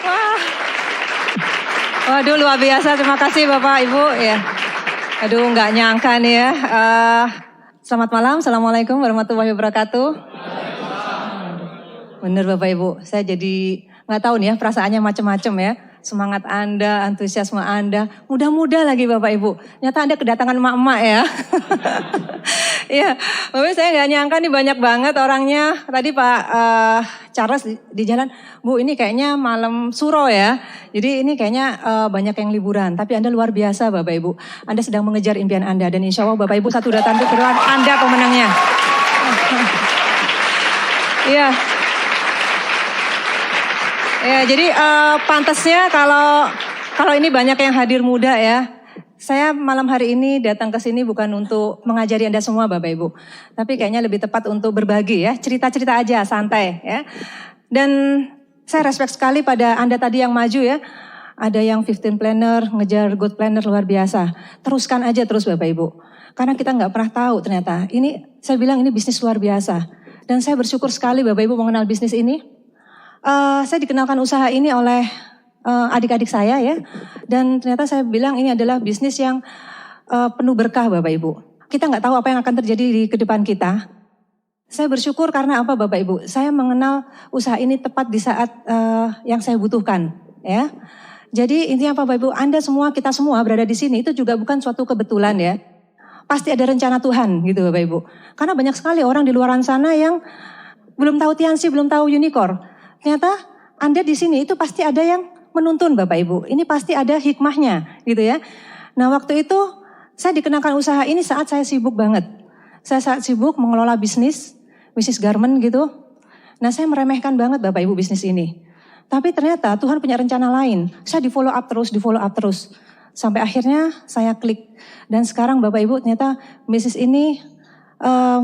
Wah. Waduh, luar biasa. Terima kasih Bapak Ibu ya. Aduh, nggak nyangka nih ya. Selamat malam. Assalamualaikum warahmatullahi wabarakatuh. Bener Bapak Ibu, saya jadi nggak tahu nih ya, perasaannya macam-macam ya. Semangat Anda, antusiasme Anda, muda-muda lagi Bapak Ibu. Nyata Anda kedatangan emak-emak ya. Iya, Bapak saya nggak nyangka nih banyak banget orangnya. Tadi Pak Charles di jalan, Bu ini kayaknya malam suro ya. Jadi ini kayaknya banyak yang liburan. Tapi Anda luar biasa Bapak Ibu. Anda sedang mengejar impian Anda. Dan insya Allah Bapak Ibu satu datang itu Anda pemenangnya. Iya. Ya, jadi pantasnya kalau ini banyak yang hadir muda ya. Saya malam hari ini datang ke sini bukan untuk mengajari Anda semua Bapak Ibu. Tapi kayaknya lebih tepat untuk berbagi ya. Cerita-cerita aja, santai ya. Dan saya respect sekali pada Anda tadi yang maju ya. Ada yang 15 planner, ngejar good planner luar biasa. Teruskan aja terus Bapak Ibu. Karena kita nggak pernah tahu ternyata. Ini saya bilang ini bisnis luar biasa. Dan saya bersyukur sekali Bapak Ibu mengenal bisnis ini. Saya dikenalkan usaha ini oleh adik-adik saya ya. Dan ternyata saya bilang ini adalah bisnis yang penuh berkah Bapak Ibu. Kita nggak tahu apa yang akan terjadi di kedepan kita. Saya bersyukur karena apa Bapak Ibu? Saya mengenal usaha ini tepat di saat yang saya butuhkan ya. Jadi intinya apa Bapak Ibu? Anda semua, kita semua berada di sini itu juga bukan suatu kebetulan ya. Pasti ada rencana Tuhan gitu Bapak Ibu. Karena banyak sekali orang di luar sana yang belum tahu Tianxi, belum tahu unicorn. Ternyata Anda di sini itu pasti ada yang menuntun Bapak Ibu. Ini pasti ada hikmahnya gitu ya. Nah waktu itu saya dikenalkan usaha ini saat saya sibuk banget. Saya saat sibuk mengelola bisnis garment gitu. Nah saya meremehkan banget Bapak Ibu bisnis ini. Tapi ternyata Tuhan punya rencana lain. Saya di follow up terus. Sampai akhirnya saya klik. Dan sekarang Bapak Ibu ternyata bisnis ini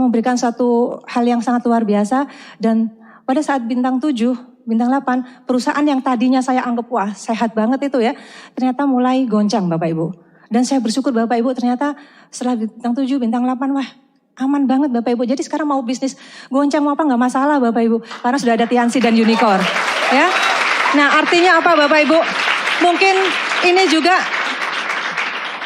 memberikan satu hal yang sangat luar biasa. Dan pada saat bintang 7, bintang 8, perusahaan yang tadinya saya anggap wah sehat banget itu ya, ternyata mulai goncang Bapak Ibu. Dan saya bersyukur Bapak Ibu ternyata setelah bintang 7, bintang 8, wah aman banget Bapak Ibu. Jadi sekarang mau bisnis goncang mau apa nggak masalah Bapak Ibu. Karena sudah ada Tianxi dan Unicorn. Ya. Nah artinya apa Bapak Ibu? Mungkin ini juga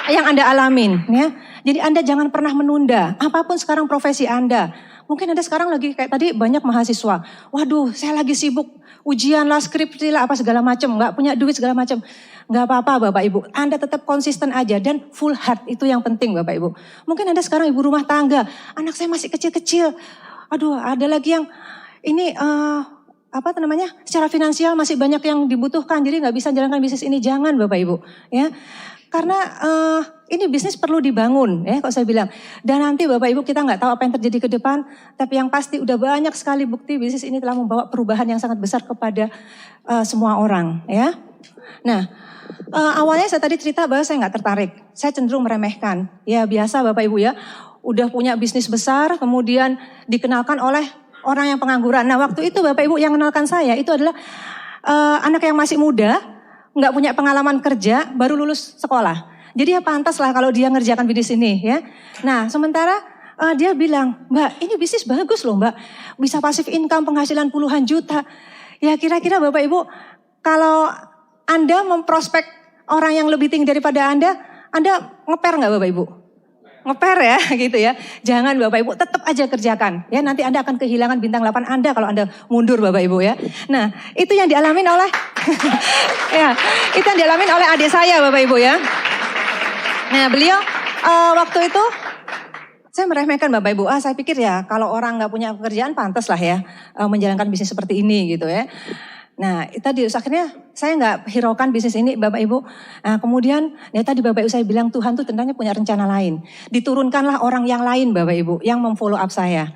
yang Anda alamin ya. Jadi Anda jangan pernah menunda apapun sekarang profesi Anda. Mungkin Anda sekarang lagi kayak tadi banyak mahasiswa. Waduh saya lagi sibuk ujian lah, skripsi lah apa segala macam. Gak punya duit segala macam. Gak apa-apa Bapak Ibu. Anda tetap konsisten aja dan full heart itu yang penting Bapak Ibu. Mungkin Anda sekarang ibu rumah tangga. Anak saya masih kecil-kecil. Aduh ada lagi yang ini secara finansial masih banyak yang dibutuhkan. Jadi gak bisa jalankan bisnis ini. Jangan Bapak Ibu. Ya. Karena ini bisnis perlu dibangun ya kalau saya bilang. Dan nanti Bapak Ibu kita nggak tahu apa yang terjadi ke depan. Tapi yang pasti udah banyak sekali bukti bisnis ini telah membawa perubahan yang sangat besar kepada semua orang ya. Nah awalnya saya tadi cerita bahwa saya nggak tertarik. Saya cenderung meremehkan. Ya biasa Bapak Ibu ya. Udah punya bisnis besar kemudian dikenalkan oleh orang yang pengangguran. Nah waktu itu Bapak Ibu yang kenalkan saya itu adalah anak yang masih muda. Nggak punya pengalaman kerja, baru lulus sekolah. Jadi ya pantas lah kalau dia ngerjakan bisnis ini ya. Nah sementara dia bilang, Mbak ini bisnis bagus loh Mbak. Bisa pasif income penghasilan puluhan juta. Ya kira-kira Bapak Ibu kalau Anda memprospek orang yang lebih tinggi daripada Anda ngeper nggak Bapak Ibu? Ngeper ya gitu ya. Jangan Bapak Ibu tetap aja kerjakan. Ya nanti Anda akan kehilangan bintang 8 Anda kalau Anda mundur Bapak Ibu ya. Nah itu yang dialamin oleh ya itu yang dialamin oleh adik saya Bapak Ibu ya. Nah beliau waktu itu saya meremehkan Bapak Ibu. Saya pikir ya kalau orang nggak punya pekerjaan pantas lah ya menjalankan bisnis seperti ini gitu ya. Nah tadi akhirnya saya nggak hiraukan bisnis ini Bapak Ibu. Nah kemudian ya tadi Bapak Ibu saya bilang Tuhan tuh ternyata punya rencana lain. Diturunkanlah orang yang lain Bapak Ibu yang memfollow up saya.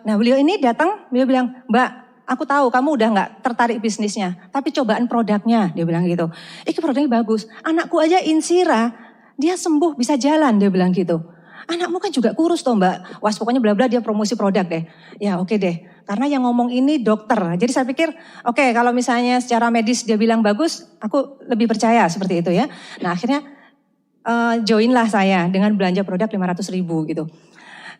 Nah beliau ini datang, beliau bilang Mbak aku tahu kamu udah nggak tertarik bisnisnya. Tapi cobaan produknya dia bilang gitu. Ini produknya bagus. Anakku aja Insira dia sembuh bisa jalan dia bilang gitu. Anakmu kan juga kurus toh Mbak. Wah pokoknya bla bla dia promosi produk deh. Ya oke deh. Karena yang ngomong ini dokter. Jadi saya pikir oke, kalau misalnya secara medis dia bilang bagus. Aku lebih percaya seperti itu ya. Nah akhirnya join lah saya dengan belanja produk 500.000 gitu.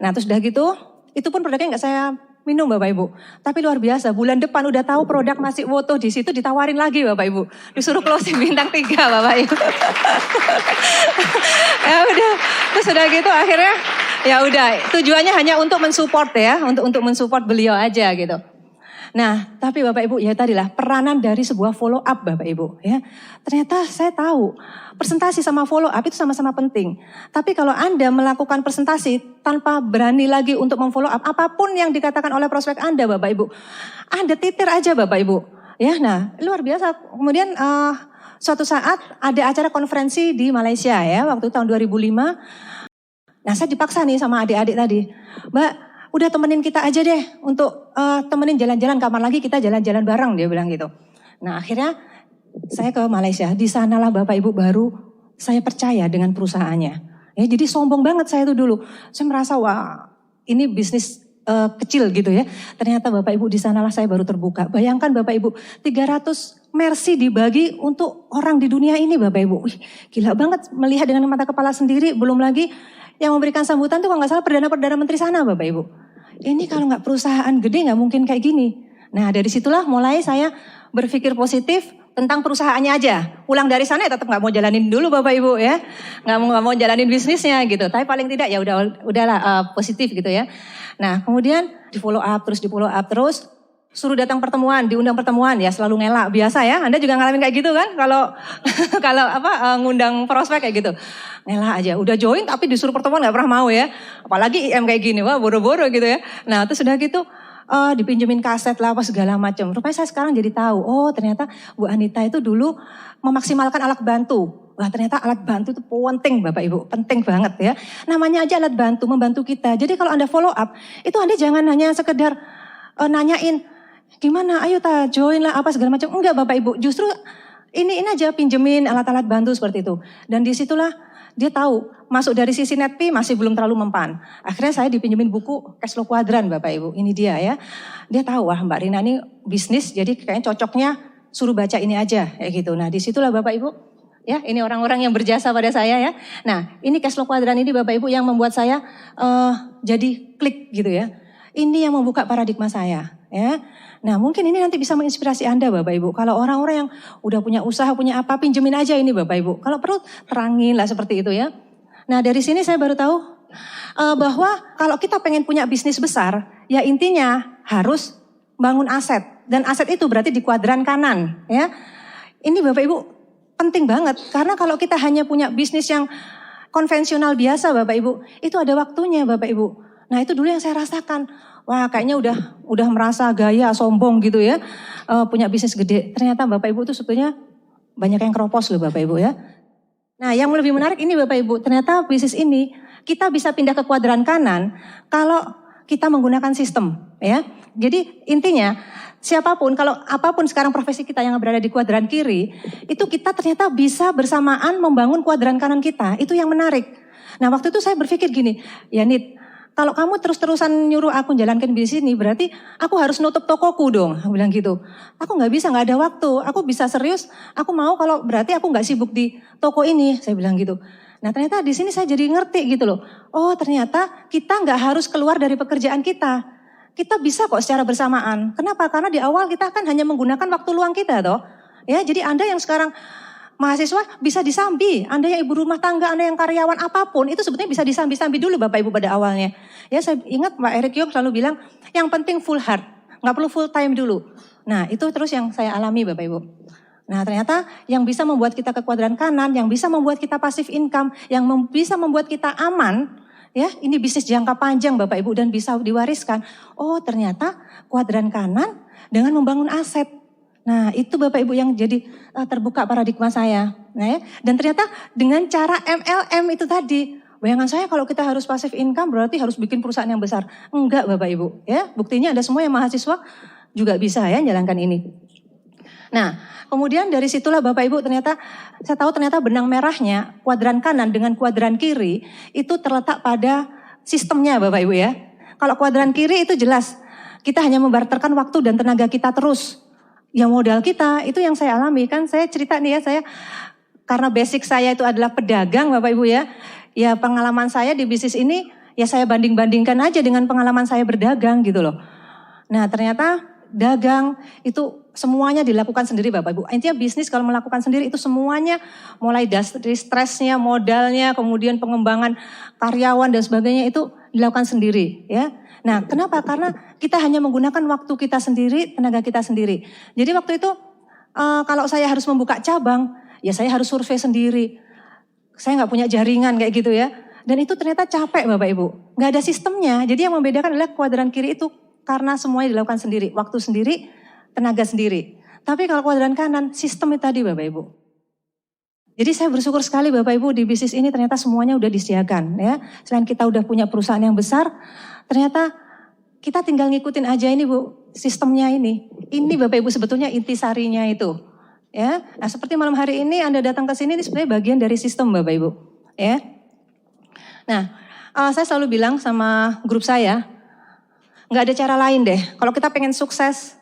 Nah terus udah gitu. Itu pun produknya nggak saya minum Bapak Ibu. Tapi luar biasa, bulan depan udah tahu produk nasi woto di situ ditawarin lagi Bapak Ibu. Disuruh closing bintang 3 Bapak Ibu. Ya udah, terus udah gitu akhirnya ya udah tujuannya hanya untuk mensupport ya, untuk mensupport beliau aja gitu. Nah, tapi Bapak Ibu ya tadilah peranan dari sebuah follow up Bapak Ibu ya. Ternyata saya tahu presentasi sama follow up itu sama-sama penting. Tapi kalau Anda melakukan presentasi tanpa berani lagi untuk memfollow up apapun yang dikatakan oleh prospek Anda Bapak Ibu, Anda titir aja Bapak Ibu. Ya, nah luar biasa. Kemudian suatu saat ada acara konferensi di Malaysia ya, waktu tahun 2005. Nah saya dipaksa nih sama adik-adik tadi, Mbak, udah temenin kita aja deh untuk temenin jalan-jalan, kapan lagi kita jalan-jalan bareng, dia bilang gitu. Nah akhirnya saya ke Malaysia, di sanalah Bapak Ibu baru saya percaya dengan perusahaannya. Ya, jadi sombong banget saya tuh dulu, saya merasa wah ini bisnis kecil gitu ya. Ternyata Bapak Ibu di sanalah saya baru terbuka. Bayangkan Bapak Ibu 300 Mercy dibagi untuk orang di dunia ini Bapak Ibu. Wih, gila banget melihat dengan mata kepala sendiri, belum lagi yang memberikan sambutan tuh kalau nggak salah Perdana Menteri sana Bapak Ibu. Ini kalau nggak perusahaan gede nggak mungkin kayak gini. Nah dari situlah mulai saya berpikir positif tentang perusahaannya aja. Pulang dari sana ya tetap nggak mau jalanin dulu Bapak Ibu ya. Nggak mau jalanin bisnisnya gitu. Tapi paling tidak ya udahlah positif gitu ya. Nah kemudian di follow up terus. Suruh datang pertemuan, diundang pertemuan ya selalu ngelak biasa ya. Anda juga ngalamin kayak gitu kan? Kalau ngundang prospek kayak gitu. Ngelak aja, udah join tapi disuruh pertemuan nggak pernah mau ya. Apalagi IM kayak gini, wah boro-boro gitu ya. Nah terus udah gitu dipinjemin kaset lah apa segala macam. Rupanya saya sekarang jadi tahu, oh ternyata Bu Anita itu dulu memaksimalkan alat bantu. Wah ternyata alat bantu itu penting Bapak Ibu, penting banget ya. Namanya aja alat bantu, membantu kita. Jadi kalau Anda follow up, itu Anda jangan hanya sekedar nanyain, gimana ayo join lah apa segala macam. Enggak Bapak Ibu, justru ini aja pinjemin alat-alat bantu seperti itu. Dan disitulah dia tahu masuk dari sisi netpi masih belum terlalu mempan. Akhirnya saya dipinjemin buku Cash Flow Quadrant Bapak Ibu. Ini dia ya. Dia tahu wah Mbak Rina ini bisnis jadi kayaknya cocoknya suruh baca ini aja kayak gitu. Nah disitulah Bapak Ibu ya ini orang-orang yang berjasa pada saya ya. Nah ini Cash Flow Quadrant ini Bapak Ibu yang membuat saya jadi klik gitu ya. Ini yang membuka paradigma saya ya. Nah mungkin ini nanti bisa menginspirasi Anda Bapak Ibu. Kalau orang-orang yang udah punya usaha, punya apa, pinjemin aja ini Bapak Ibu. Kalau perlu terangin lah seperti itu ya. Nah dari sini saya baru tahu bahwa kalau kita pengen punya bisnis besar, ya intinya harus bangun aset. Dan aset itu berarti di kuadran kanan ya. Ini Bapak Ibu penting banget. Karena kalau kita hanya punya bisnis yang konvensional biasa Bapak Ibu, itu ada waktunya Bapak Ibu. Nah itu dulu yang saya rasakan. Wah kayaknya udah merasa gaya, sombong gitu ya. Punya bisnis gede. Ternyata Bapak Ibu itu sebetulnya banyak yang keropos loh Bapak Ibu ya. Nah yang lebih menarik ini Bapak Ibu. Ternyata bisnis ini kita bisa pindah ke kuadran kanan kalau kita menggunakan sistem ya. Jadi intinya siapapun, kalau apapun sekarang profesi kita yang berada di kuadran kiri. Itu kita ternyata bisa bersamaan membangun kuadran kanan kita. Itu yang menarik. Nah waktu itu saya berpikir gini, ya Nit. Kalau kamu terus-terusan nyuruh aku jalankan bisnis ini, berarti aku harus nutup tokoku dong. Aku bilang gitu. Aku nggak bisa, nggak ada waktu. Aku bisa serius, aku mau kalau berarti aku nggak sibuk di toko ini. Saya bilang gitu. Nah ternyata di sini saya jadi ngerti gitu loh. Oh ternyata kita nggak harus keluar dari pekerjaan kita. Kita bisa kok secara bersamaan. Kenapa? Karena di awal kita kan hanya menggunakan waktu luang kita toh. Ya, jadi Anda yang sekarang mahasiswa bisa disambi, Anda yang ibu rumah tangga, Anda yang karyawan apapun, itu sebetulnya bisa disambi-sambi dulu Bapak Ibu pada awalnya. Ya saya ingat Pak Eric Yong selalu bilang, yang penting full heart, nggak perlu full time dulu. Nah itu terus yang saya alami Bapak Ibu. Nah ternyata yang bisa membuat kita ke kuadran kanan, yang bisa membuat kita passive income, yang bisa membuat kita aman, ya ini bisnis jangka panjang Bapak Ibu dan bisa diwariskan. Oh ternyata kuadran kanan dengan membangun aset. Nah itu Bapak Ibu yang jadi terbuka paradigma saya. Nah, ya. Dan ternyata dengan cara MLM itu tadi. Bayangan saya kalau kita harus passive income berarti harus bikin perusahaan yang besar. Enggak Bapak Ibu. Ya, buktinya ada semua yang mahasiswa juga bisa ya jalankan ini. Nah kemudian dari situlah Bapak Ibu ternyata saya tahu ternyata benang merahnya kuadran kanan dengan kuadran kiri itu terletak pada sistemnya Bapak Ibu ya. Kalau kuadran kiri itu jelas kita hanya membarterkan waktu dan tenaga kita terus. Ya modal kita, itu yang saya alami. Kan saya cerita nih ya, saya karena basic saya itu adalah pedagang Bapak Ibu ya. Ya pengalaman saya di bisnis ini, ya saya banding-bandingkan aja dengan pengalaman saya berdagang gitu loh. Nah ternyata dagang itu semuanya dilakukan sendiri Bapak Ibu. Intinya bisnis kalau melakukan sendiri itu semuanya mulai dari stresnya, modalnya, kemudian pengembangan karyawan dan sebagainya itu dilakukan sendiri ya. Nah kenapa? Karena kita hanya menggunakan waktu kita sendiri, tenaga kita sendiri. Jadi waktu itu kalau saya harus membuka cabang, ya saya harus survei sendiri. Saya nggak punya jaringan kayak gitu ya. Dan itu ternyata capek Bapak Ibu. Nggak ada sistemnya. Jadi yang membedakan adalah kuadran kiri itu karena semuanya dilakukan sendiri. Waktu sendiri, tenaga sendiri. Tapi kalau kuadran kanan, sistem itu tadi Bapak Ibu. Jadi saya bersyukur sekali Bapak Ibu di bisnis ini ternyata semuanya udah disediakan ya. Selain kita udah punya perusahaan yang besar, ternyata kita tinggal ngikutin aja ini Bu, sistemnya ini. Ini Bapak Ibu sebetulnya intisarinya itu. Ya, nah seperti malam hari ini Anda datang ke sini ini sebenarnya bagian dari sistem Bapak Ibu. Ya. Nah, saya selalu bilang sama grup saya, nggak ada cara lain deh. Kalau kita pengen sukses,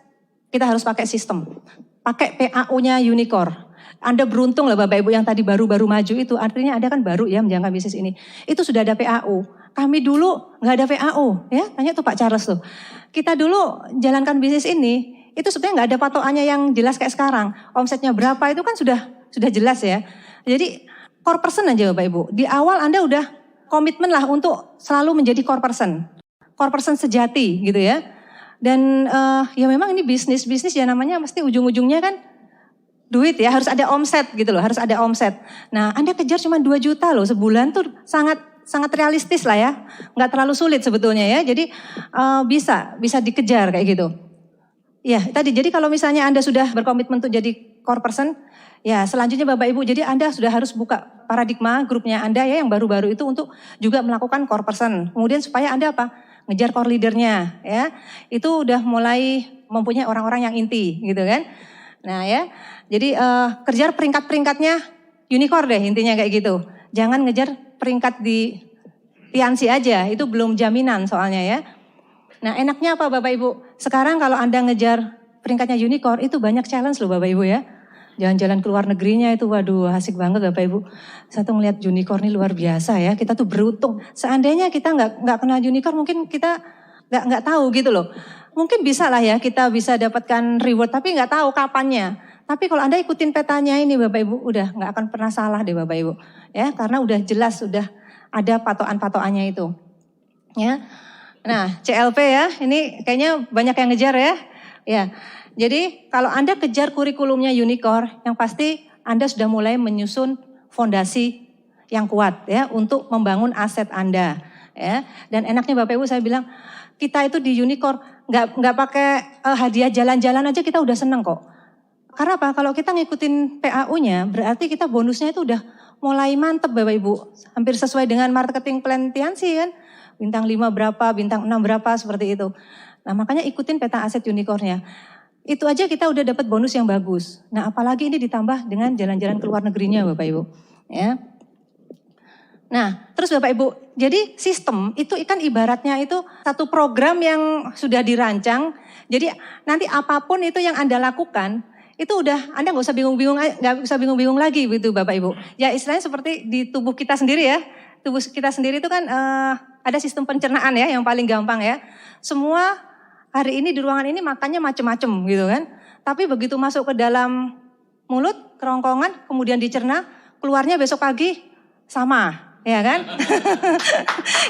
kita harus pakai sistem. Pakai PAU-nya Unicorn. Anda beruntung lah Bapak Ibu yang tadi baru-baru maju itu, artinya Anda kan baru ya menjalankan bisnis ini. Itu sudah ada PAU. Kami dulu nggak ada PAU, ya. Tanya tuh Pak Charles tuh. Kita dulu jalankan bisnis ini, itu sebenarnya nggak ada patokannya yang jelas kayak sekarang. Omsetnya berapa itu kan sudah jelas ya. Jadi core person aja Bapak Ibu. Di awal Anda udah komitmen lah untuk selalu menjadi core person sejati gitu ya. Dan ya memang ini bisnis ya namanya mesti ujung-ujungnya kan duit ya, harus ada omset gitu loh, harus ada omset. Nah Anda kejar cuma 2 juta loh sebulan tuh sangat realistis lah ya, nggak terlalu sulit sebetulnya ya. Jadi bisa dikejar kayak gitu. Ya tadi jadi kalau misalnya Anda sudah berkomitmen untuk jadi core person, ya selanjutnya Bapak Ibu, jadi Anda sudah harus buka paradigma grupnya Anda ya yang baru-baru itu untuk juga melakukan core person. Kemudian supaya Anda apa? Ngejar core leadernya ya. Itu udah mulai mempunyai orang-orang yang inti gitu kan. Nah ya, jadi kejar peringkat-peringkatnya unicorn deh intinya kayak gitu. Jangan ngejar peringkat di Tiansi aja, itu belum jaminan soalnya ya. Nah enaknya apa Bapak Ibu? Sekarang kalau Anda ngejar peringkatnya unicorn itu banyak challenge loh Bapak Ibu ya. Jalan-jalan ke luar negerinya itu waduh asik banget Bapak Ibu. Saya tuh ngeliat unicorn ini luar biasa ya. Kita tuh beruntung. Seandainya kita nggak kenal unicorn mungkin kita nggak tahu gitu loh. Mungkin bisa lah ya kita bisa dapatkan reward tapi nggak tahu kapannya. Tapi kalau Anda ikutin petanya ini Bapak Ibu udah nggak akan pernah salah deh Bapak Ibu. Ya karena udah jelas sudah ada patokan-patokannya itu. Ya. Nah CLP ya ini kayaknya banyak yang ngejar ya. Ya. Jadi kalau Anda kejar kurikulumnya Unicorn, yang pasti Anda sudah mulai menyusun fondasi yang kuat ya untuk membangun aset Anda. Ya. Dan enaknya Bapak Ibu saya bilang kita itu di Unicorn nggak pakai hadiah jalan-jalan aja kita udah seneng kok. Karena apa? Kalau kita ngikutin PAU-nya berarti kita bonusnya itu udah mulai mantep Bapak Ibu. Hampir sesuai dengan marketing plan Tiansi kan. Bintang 5 berapa, bintang 6 berapa seperti itu. Nah makanya ikutin peta aset Unicorn-nya. Itu aja kita udah dapat bonus yang bagus. Nah apalagi ini ditambah dengan jalan-jalan ke luar negerinya Bapak Ibu. Ya. Nah terus Bapak Ibu, jadi sistem itu kan ibaratnya itu satu program yang sudah dirancang. Jadi nanti apapun itu yang Anda lakukan, itu udah Anda nggak usah bingung-bingung lagi gitu Bapak Ibu. Ya istilahnya seperti di tubuh kita sendiri ya. Tubuh kita sendiri itu kan ada sistem pencernaan ya yang paling gampang ya. Semua hari ini di ruangan ini makannya macem-macem gitu kan. Tapi begitu masuk ke dalam mulut, kerongkongan, kemudian dicerna, keluarnya besok pagi sama, ya kan?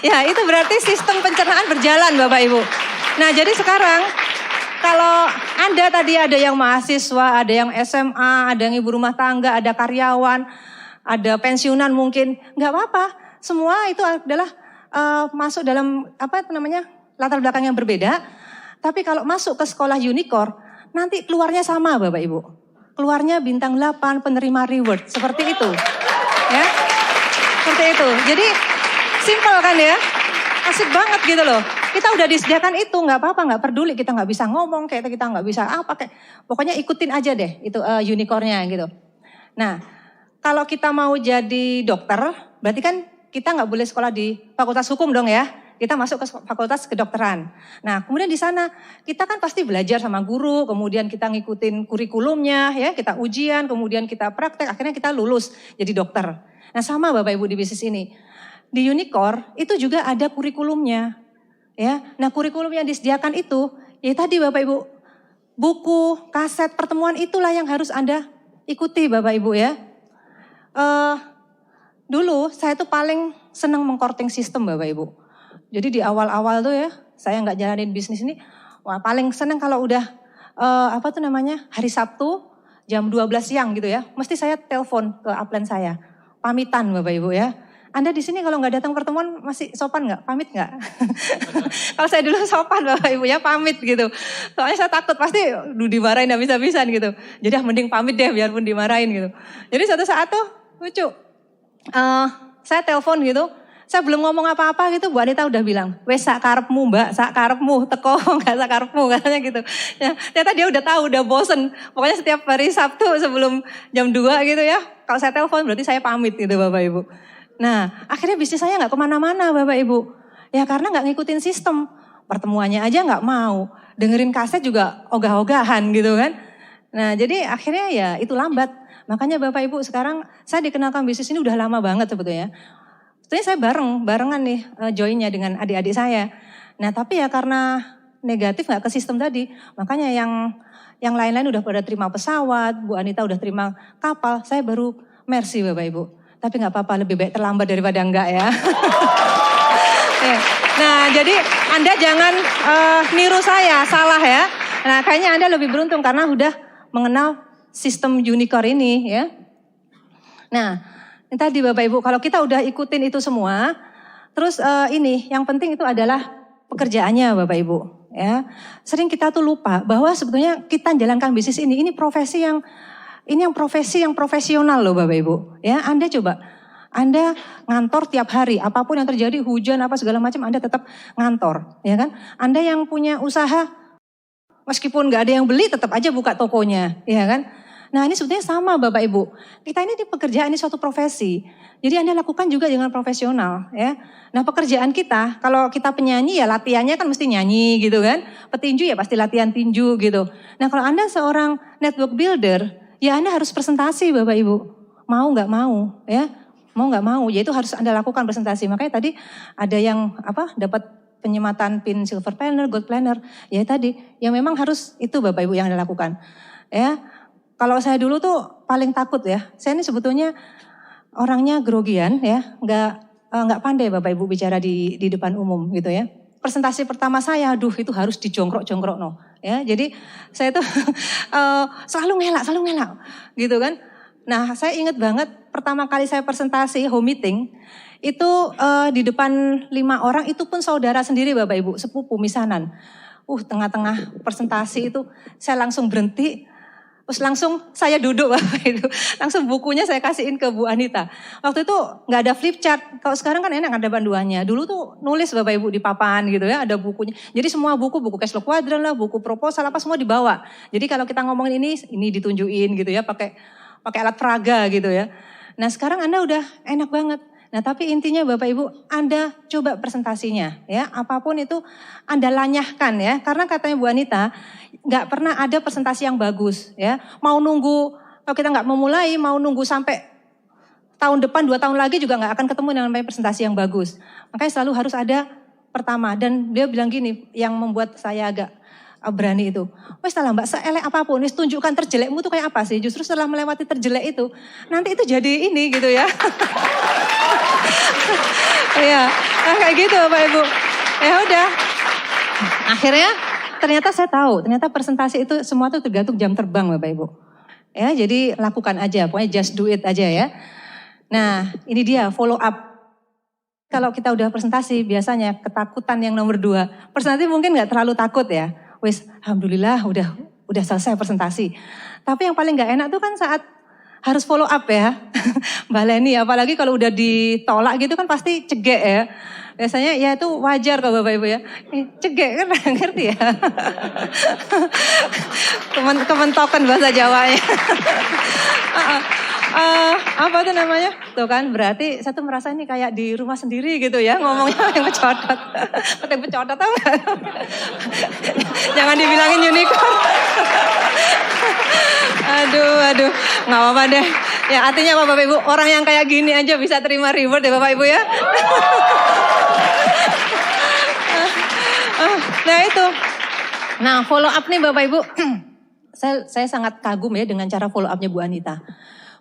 Ya itu berarti sistem pencernaan berjalan Bapak Ibu. Nah jadi sekarang kalau Anda tadi ada yang mahasiswa, ada yang SMA, ada yang ibu rumah tangga, ada karyawan, ada pensiunan mungkin, nggak apa-apa. Semua itu adalah masuk dalam latar belakang yang berbeda. Tapi kalau masuk ke sekolah Unicorn, nanti keluarnya sama Bapak Ibu. Keluarnya bintang 8 penerima reward, seperti itu. Ya, seperti itu. Jadi simpel kan ya, asik banget gitu loh. Kita udah disediakan itu, nggak apa-apa, nggak peduli. Kita nggak bisa ngomong, kayak kita nggak bisa apa, kayak pokoknya ikutin aja deh itu Unicorn-nya gitu. Nah, kalau kita mau jadi dokter, berarti kan kita nggak boleh sekolah di Fakultas Hukum dong ya. Kita masuk ke fakultas kedokteran. Nah kemudian di sana kita kan pasti belajar sama guru, kemudian kita ngikutin kurikulumnya ya, kita ujian, kemudian kita praktek, akhirnya kita lulus jadi dokter. Nah sama Bapak Ibu di bisnis ini. Di Unicorn itu juga ada kurikulumnya. Ya, nah kurikulum yang disediakan itu Ya tadi Bapak Ibu, buku, kaset, pertemuan itulah yang harus Anda ikuti Bapak Ibu ya. Dulu saya tuh paling senang mengkorting sistem Bapak Ibu. Jadi di awal-awal tuh ya, saya nggak jalanin bisnis ini, wah paling senang kalau udah hari Sabtu jam 12 siang gitu ya, mesti saya telepon ke upline saya, pamitan Bapak Ibu ya. Anda di sini kalau nggak datang pertemuan masih sopan nggak? Pamit nggak? Kalau saya dulu sopan Bapak Ibu ya, pamit gitu. Soalnya saya takut pasti dimarahin habis-habisan gitu. Jadi mending pamit deh biarpun dimarahin gitu. Jadi suatu saat tuh lucu, saya telepon gitu. Saya belum ngomong apa-apa gitu, Bu Anita udah bilang, wes sak karepmu mbak, sak karepmu, teko gak sak karepmu, katanya gitu. Ya, ternyata dia udah tahu, udah bosen. Pokoknya setiap hari Sabtu sebelum jam 2 gitu ya, kalau saya telepon berarti saya pamit gitu Bapak Ibu. Nah akhirnya bisnis saya gak kemana-mana Bapak Ibu. Ya karena gak ngikutin sistem, pertemuannya aja gak mau, dengerin kaset juga ogah-ogahan gitu kan. Nah jadi akhirnya ya itu lambat. Makanya Bapak Ibu sekarang saya dikenalkan bisnis ini udah lama banget sebetulnya. Sebetulnya saya barengan nih joinnya dengan adik-adik saya. Nah tapi ya karena negatif gak ke sistem tadi, makanya yang lain-lain udah pada terima pesawat, Bu Anita udah terima kapal, saya baru mercy Bapak Ibu. Tapi gak apa-apa, lebih baik terlambat daripada enggak ya. Nah jadi Anda jangan niru saya, salah ya. Nah kayaknya Anda lebih beruntung karena udah mengenal sistem unicorn ini ya. Nah ini tadi Bapak Ibu, kalau kita udah ikutin itu semua, terus yang penting itu adalah pekerjaannya Bapak Ibu. Ya, sering kita tuh lupa bahwa sebetulnya kita menjalankan bisnis ini profesi yang profesional loh Bapak Ibu. Ya, Anda coba, Anda ngantor tiap hari, apapun yang terjadi, hujan apa segala macam, Anda tetap ngantor, ya kan? Anda yang punya usaha, meskipun nggak ada yang beli, tetap aja buka tokonya, ya kan? Nah ini sebetulnya sama Bapak Ibu, kita ini di pekerjaan ini suatu profesi. Jadi Anda lakukan juga dengan profesional ya. Nah pekerjaan kita, kalau kita penyanyi ya latihannya kan mesti nyanyi gitu kan. Petinju ya pasti latihan tinju gitu. Nah kalau Anda seorang network builder, ya Anda harus presentasi Bapak Ibu. Mau nggak mau ya, mau nggak mau, ya itu harus Anda lakukan presentasi. Makanya tadi ada yang dapat penyematan pin silver planner, gold planner. Ya tadi, yang memang harus itu Bapak Ibu yang Anda lakukan. Ya. Kalau saya dulu tuh paling takut ya, saya ini sebetulnya orangnya grogian ya, nggak pandai Bapak Ibu bicara di depan umum gitu ya. Presentasi pertama saya, itu harus dijongkrok-jongkrok no, ya. Jadi saya tuh selalu ngelak gitu kan. Nah saya ingat banget pertama kali saya presentasi home meeting, itu di depan 5 orang, itu pun saudara sendiri Bapak Ibu, sepupu misanan. Tengah-tengah presentasi itu saya langsung berhenti. Terus langsung saya duduk Bapak itu, langsung bukunya saya kasihin ke Bu Anita. Waktu itu nggak ada flip chart, kalau sekarang kan enak ada panduannya. Dulu tuh nulis Bapak Ibu di papan gitu ya, ada bukunya. Jadi semua buku cash flow quadrant lah, buku proposal apa semua dibawa. Jadi kalau kita ngomongin ini ditunjukin gitu ya, pakai alat peraga gitu ya. Nah sekarang Anda udah enak banget. Nah tapi intinya Bapak Ibu, Anda coba presentasinya ya, apapun itu Anda lanyahkan ya. Karena katanya Bu Anita, nggak pernah ada presentasi yang bagus ya. Mau nunggu, kalau kita nggak memulai, mau nunggu sampai tahun depan, 2 tahun lagi juga nggak akan ketemu dengan presentasi yang bagus. Makanya selalu harus ada pertama. Dan dia bilang gini, yang membuat saya agak berani itu. Wes lah Mbak, seelek apapun, wes tunjukkan terjelekmu tuh kayak apa sih. Justru setelah melewati terjelek itu, nanti itu jadi ini gitu ya. Iya, kayak gitu Bapak Ibu. Ya udah. Akhirnya ternyata saya tahu, ternyata presentasi itu semua tuh tergantung jam terbang Bapak Ibu. Ya, jadi lakukan aja, pokoknya just do it aja ya. Nah, ini dia follow up. Kalau kita udah presentasi, biasanya ketakutan yang nomor 2. Presentasi mungkin nggak terlalu takut ya. Wes, alhamdulillah udah selesai presentasi. Tapi yang paling nggak enak tuh kan saat harus follow up ya. Mbak Leni, apalagi kalau udah ditolak gitu kan pasti cegek ya. Biasanya ya itu wajar kalau Bapak Ibu ya. Cegek kan ngerti ya. Kementokan bahasa Jawanya. Apa tuh namanya? Tuh kan berarti saya tuh merasa ini kayak di rumah sendiri gitu ya, ngomongnya yang becodot. Yang becodot tau gak? Jangan dibilangin unicorn. Aduh, nggak apa-apa deh. Ya artinya apa Bapak Ibu? Orang yang kayak gini aja bisa terima reward ya Bapak Ibu ya. Nah itu. Nah, follow up nih Bapak Ibu. Saya sangat kagum ya dengan cara follow up-nya Bu Anita.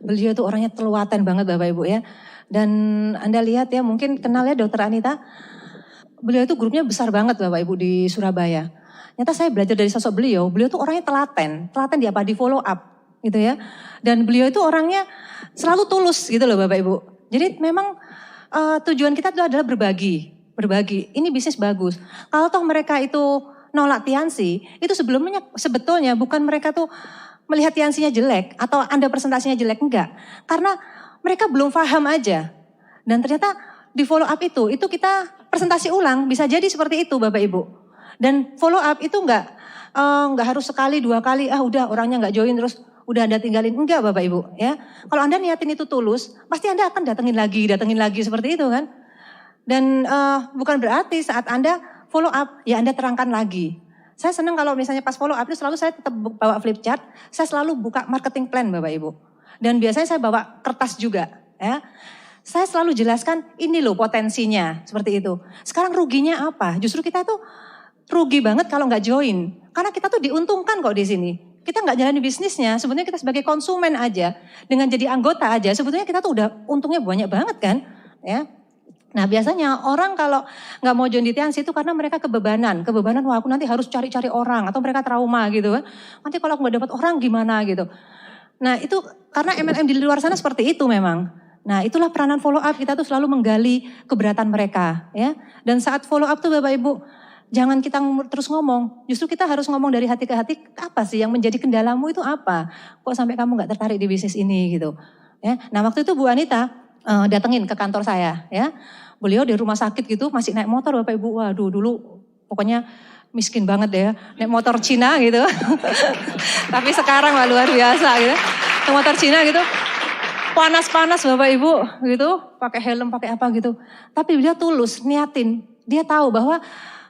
Beliau tuh orangnya telaten banget Bapak Ibu ya. Dan Anda lihat ya, mungkin kenal ya Dokter Anita. Beliau itu grupnya besar banget Bapak Ibu di Surabaya. Nyata saya belajar dari sosok beliau tuh orangnya telaten di apa? Di follow up gitu ya. Dan beliau itu orangnya selalu tulus gitu loh Bapak Ibu. Jadi memang tujuan kita itu adalah berbagi. Ini bisnis bagus. Kalau toh mereka itu nolak Tiansi, itu sebetulnya bukan mereka tuh melihat Tiansinya jelek atau Anda presentasinya jelek, enggak. Karena mereka belum paham aja. Dan ternyata di follow up itu kita presentasi ulang, bisa jadi seperti itu Bapak Ibu. Dan follow up itu enggak harus sekali, 2 kali, udah orangnya enggak join terus udah Anda tinggalin. Enggak Bapak Ibu ya. Kalau Anda niatin itu tulus, pasti Anda akan datengin lagi seperti itu kan. Dan bukan berarti saat Anda follow up, ya Anda terangkan lagi. Saya senang kalau misalnya pas follow up itu selalu saya tetap bawa flip chart, saya selalu buka marketing plan Bapak Ibu. Dan biasanya saya bawa kertas juga ya. Saya selalu jelaskan ini loh potensinya, seperti itu. Sekarang ruginya apa? Justru kita tuh rugi banget kalau nggak join. Karena kita tuh diuntungkan kok di sini. Kita nggak jalani bisnisnya, sebetulnya kita sebagai konsumen aja. Dengan jadi anggota aja, sebetulnya kita tuh udah untungnya banyak banget kan. Ya. Nah biasanya orang kalau nggak mau join di Tiansi itu karena mereka kebebanan, wah aku nanti harus cari-cari orang atau mereka trauma gitu kan. Nanti kalau aku nggak dapat orang gimana gitu. Nah itu karena MLM di luar sana seperti itu memang. Nah itulah peranan follow up, kita tuh selalu menggali keberatan mereka ya. Dan saat follow up tuh Bapak Ibu, jangan kita terus ngomong, justru kita harus ngomong dari hati ke hati, apa sih yang menjadi kendalamu itu apa? Kok sampai kamu nggak tertarik di bisnis ini gitu. Ya. Nah waktu itu Bu Anita datengin ke kantor saya ya. Beliau di rumah sakit gitu masih naik motor Bapak Ibu. Waduh dulu pokoknya miskin banget deh ya. Naik motor Cina gitu. Tapi sekarang lah luar biasa gitu. Naik motor Cina gitu. Panas-panas Bapak Ibu gitu. Pakai helm, pakai apa gitu. Tapi beliau tulus niatin. Dia tahu bahwa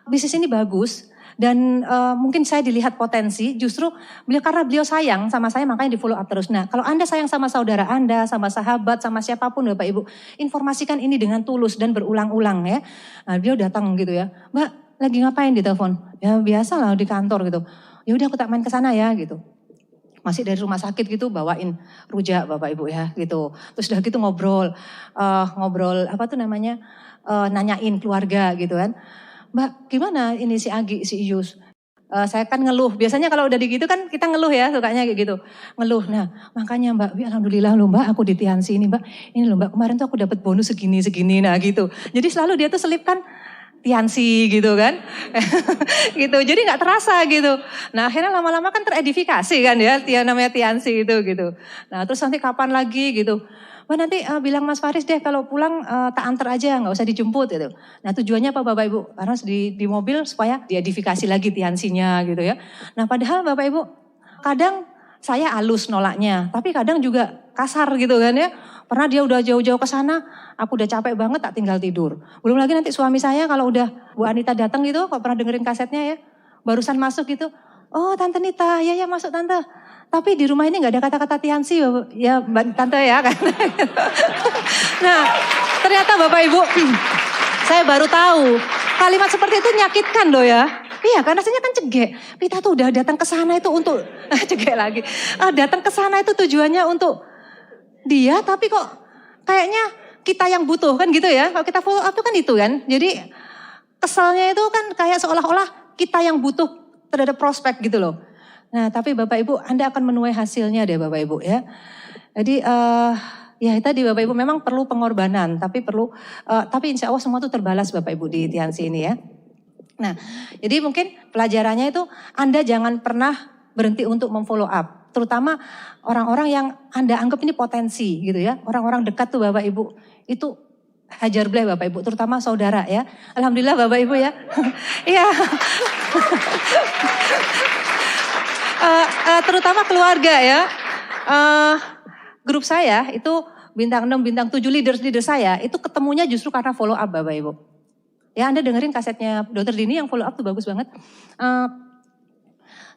bisnis ini bagus. Dan mungkin saya dilihat potensi, justru karena beliau sayang sama saya makanya di follow up terus. Nah kalau Anda sayang sama saudara Anda, sama sahabat, sama siapapun Bapak Ibu, informasikan ini dengan tulus dan berulang-ulang ya. Nah beliau datang gitu ya, Mbak lagi ngapain di telepon? Ya biasa lah di kantor gitu. Ya udah aku tak main ke sana ya gitu. Masih dari rumah sakit gitu bawain rujak Bapak Ibu ya gitu. Terus udah gitu ngobrol apa tuh namanya, nanyain keluarga gitu kan. Mbak gimana ini si Agi, si Iyus? Saya kan ngeluh, biasanya kalau udah gitu kan kita ngeluh ya, sukanya kayak gitu. Ngeluh, nah makanya Mbak, alhamdulillah loh Mbak aku di Tiansi ini Mbak. Ini loh Mbak kemarin tuh aku dapat bonus segini, nah gitu. Jadi selalu dia tuh selipkan Tiansi gitu kan. Gitu, jadi gak terasa gitu. Nah akhirnya lama-lama kan teredifikasi kan ya, namanya Tiansi itu gitu. Nah terus nanti kapan lagi gitu. Wah nanti bilang Mas Faris deh kalau pulang tak antar aja, nggak usah dijemput gitu. Nah tujuannya apa Bapak Ibu? Karena di mobil supaya diedifikasi lagi Tiansinya gitu ya. Nah padahal Bapak Ibu kadang saya halus nolaknya, tapi kadang juga kasar gitu kan ya. Pernah dia udah jauh-jauh ke sana, aku udah capek banget tak tinggal tidur. Belum lagi nanti suami saya kalau udah Bu Anita datang gitu, kalau pernah dengerin kasetnya ya, barusan masuk gitu. Oh Tante Nita, ya masuk Tante. Tapi di rumah ini nggak ada kata-kata Tiansi ya Mbak Tante ya kan. Nah ternyata Bapak Ibu saya baru tahu kalimat seperti itu nyakitkan loh ya. Iya karena rasanya kan cegek. Kita tuh udah datang ke sana itu untuk cegek lagi. Datang ke sana itu tujuannya untuk dia tapi kok kayaknya kita yang butuh kan gitu ya. Kalau kita follow up itu kan itu kan. Jadi kesalnya itu kan kayak seolah-olah kita yang butuh terhadap prospek gitu loh. Nah tapi Bapak Ibu Anda akan menuai hasilnya deh Bapak Ibu ya. Jadi ya tadi Bapak Ibu memang perlu pengorbanan tapi tapi insya Allah semua itu terbalas Bapak Ibu di Tiansi ini ya. Nah jadi mungkin pelajarannya itu Anda jangan pernah berhenti untuk memfollow up. Terutama orang-orang yang Anda anggap ini potensi gitu ya. Orang-orang dekat tuh Bapak Ibu itu hajar bleh Bapak Ibu, terutama saudara ya. Alhamdulillah Bapak Ibu ya. Iya. Terutama keluarga ya. Grup saya itu bintang 6, bintang 7 leader saya itu ketemunya justru karena follow up Bapak Ibu. Ya Anda dengerin kasetnya Dr. Dini yang follow up tuh bagus banget.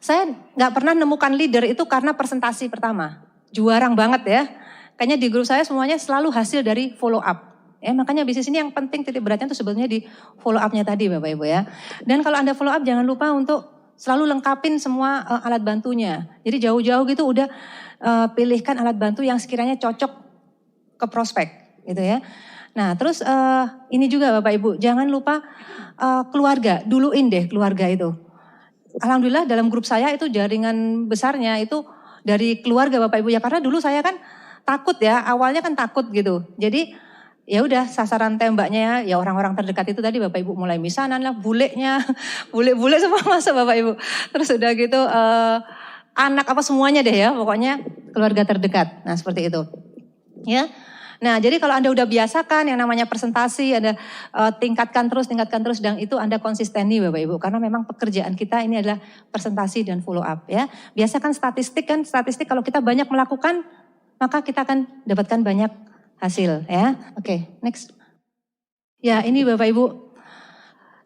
Saya nggak pernah nemukan leader itu karena presentasi pertama. Juarang banget ya. Kayaknya di grup saya semuanya selalu hasil dari follow up. Ya, makanya bisnis ini yang penting titik beratnya itu sebetulnya di follow up-nya tadi Bapak Ibu ya. Dan kalau Anda follow up jangan lupa untuk selalu lengkapin semua alat bantunya. Jadi jauh-jauh gitu udah pilihkan alat bantu yang sekiranya cocok ke prospek gitu ya. Nah terus ini juga Bapak Ibu, jangan lupa keluarga, duluin deh keluarga itu. Alhamdulillah dalam grup saya itu jaringan besarnya itu dari keluarga Bapak Ibu ya, karena dulu saya kan takut ya, awalnya kan takut gitu. Jadi ya udah sasaran tembaknya ya orang-orang terdekat itu tadi Bapak Ibu, mulai misanan lah, bulenya, bule-bule semua masuk Bapak Ibu. Terus udah gitu anak apa semuanya deh ya, pokoknya keluarga terdekat. Nah seperti itu ya. Nah jadi kalau Anda udah biasakan yang namanya presentasi, Anda tingkatkan terus dan itu Anda konsisteni Bapak Ibu. Karena memang pekerjaan kita ini adalah presentasi dan follow up ya. Biasakan statistik kalau kita banyak melakukan maka kita akan dapatkan banyak hasil ya. Oke, next. Ya ini Bapak Ibu,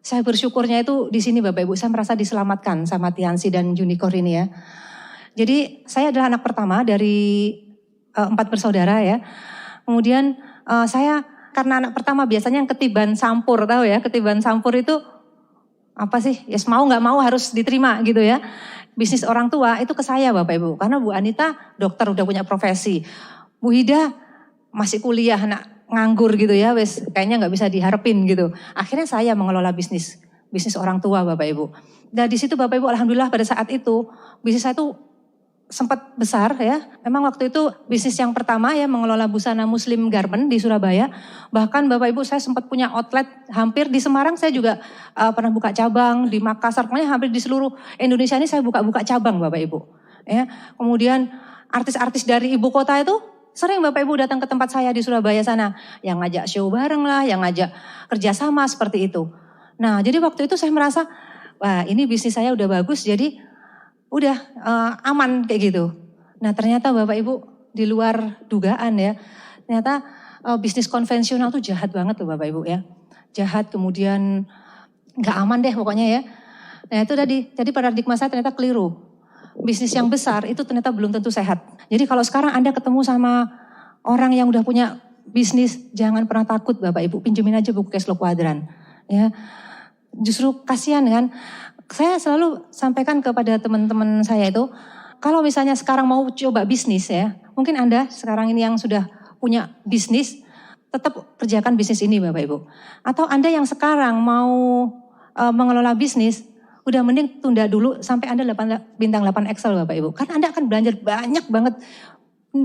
saya bersyukurnya itu di sini Bapak Ibu, saya merasa diselamatkan sama Tiansi dan Unicorn ini ya. Jadi saya adalah anak pertama dari 4 bersaudara ya. Kemudian saya karena anak pertama biasanya yang ketiban sampur, tahu ya, ketiban sampur itu apa sih? Ya mau nggak mau harus diterima gitu ya. Bisnis orang tua itu ke saya Bapak Ibu, karena Bu Anita dokter udah punya profesi. Bu Hida masih kuliah, anak nganggur gitu ya, wes kayaknya nggak bisa diharapin gitu. Akhirnya saya mengelola bisnis orang tua Bapak Ibu. Dan di situ Bapak Ibu alhamdulillah pada saat itu bisnis saya itu sempat besar ya. Memang waktu itu bisnis yang pertama ya mengelola busana muslim garment di Surabaya. Bahkan Bapak Ibu saya sempat punya outlet hampir di Semarang, saya juga pernah buka cabang di Makassar. Pokoknya hampir di seluruh Indonesia ini saya buka cabang Bapak Ibu. Ya. Kemudian artis-artis dari ibu kota itu sering Bapak Ibu datang ke tempat saya di Surabaya sana. Yang ngajak show bareng lah, yang ngajak kerjasama seperti itu. Nah jadi waktu itu saya merasa wah ini bisnis saya udah bagus jadi udah aman kayak gitu. Nah ternyata Bapak Ibu di luar dugaan ya. Ternyata bisnis konvensional tuh jahat banget tuh Bapak Ibu ya. Jahat kemudian gak aman deh pokoknya ya. Nah itu tadi, jadi paradigma saya ternyata keliru. Bisnis yang besar itu ternyata belum tentu sehat. Jadi kalau sekarang Anda ketemu sama orang yang udah punya bisnis, jangan pernah takut Bapak Ibu. Pinjemin aja buku Cash Flow Quadrant. Ya. Justru kasihan kan. Saya selalu sampaikan kepada teman-teman saya itu, kalau misalnya sekarang mau coba bisnis ya, mungkin Anda sekarang ini yang sudah punya bisnis, tetap kerjakan bisnis ini Bapak Ibu. Atau Anda yang sekarang mau mengelola bisnis, udah mending tunda dulu sampai Anda bintang 8 Excel Bapak Ibu. Karena Anda akan belajar banyak banget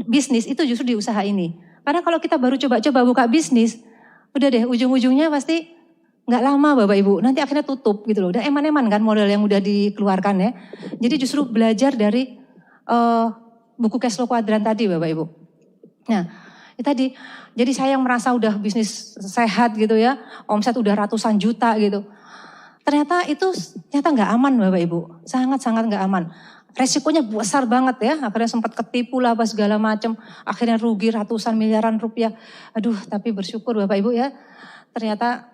bisnis itu justru di usaha ini. Karena kalau kita baru coba-coba buka bisnis, udah deh ujung-ujungnya pasti nggak lama Bapak Ibu, nanti akhirnya tutup gitu loh. Udah eman-eman kan model yang udah dikeluarkan ya. Jadi justru belajar dari buku Cash Flow Quadrant tadi Bapak Ibu. Nah itu tadi, jadi saya yang merasa udah bisnis sehat gitu ya, omset udah ratusan juta gitu. Ternyata itu nggak aman Bapak Ibu, sangat-sangat nggak aman. Resikonya besar banget ya, akhirnya sempat ketipu lah apa segala macam. Akhirnya rugi ratusan miliaran rupiah. Aduh tapi bersyukur Bapak Ibu ya, ternyata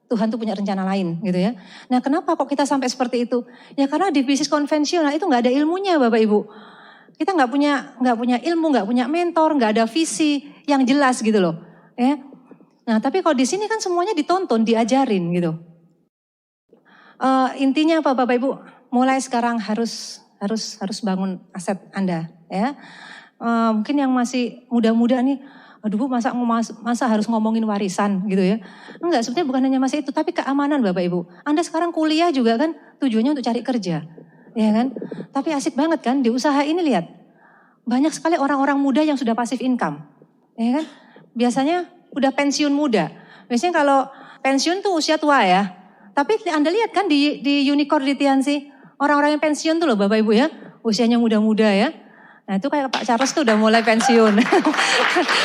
Tuhan tuh punya rencana lain gitu ya. Nah kenapa kok kita sampai seperti itu? Ya karena di bisnis konvensional itu nggak ada ilmunya Bapak Ibu. Kita nggak punya ilmu, nggak punya mentor, nggak ada visi yang jelas gitu loh. Ya. Nah tapi kalau di sini kan semuanya ditonton, diajarin gitu. Intinya apa Bapak Ibu? Mulai sekarang harus bangun aset Anda ya. Mungkin yang masih muda-muda nih, aduh Bu masa harus ngomongin warisan gitu ya. Enggak, sebenarnya bukan hanya masa itu, tapi keamanan Bapak Ibu. Anda sekarang kuliah juga kan tujuannya untuk cari kerja. Ya kan? Tapi asik banget kan di usaha ini lihat. Banyak sekali orang-orang muda yang sudah passive income. Ya kan? Biasanya udah pensiun muda. Biasanya kalau pensiun tuh usia tua ya. Tapi Anda lihat kan di Unicorn di Tiansi, orang-orang yang pensiun tuh loh Bapak Ibu ya. Usianya muda-muda ya. Nah itu kayak Pak Charles tuh udah mulai pensiun.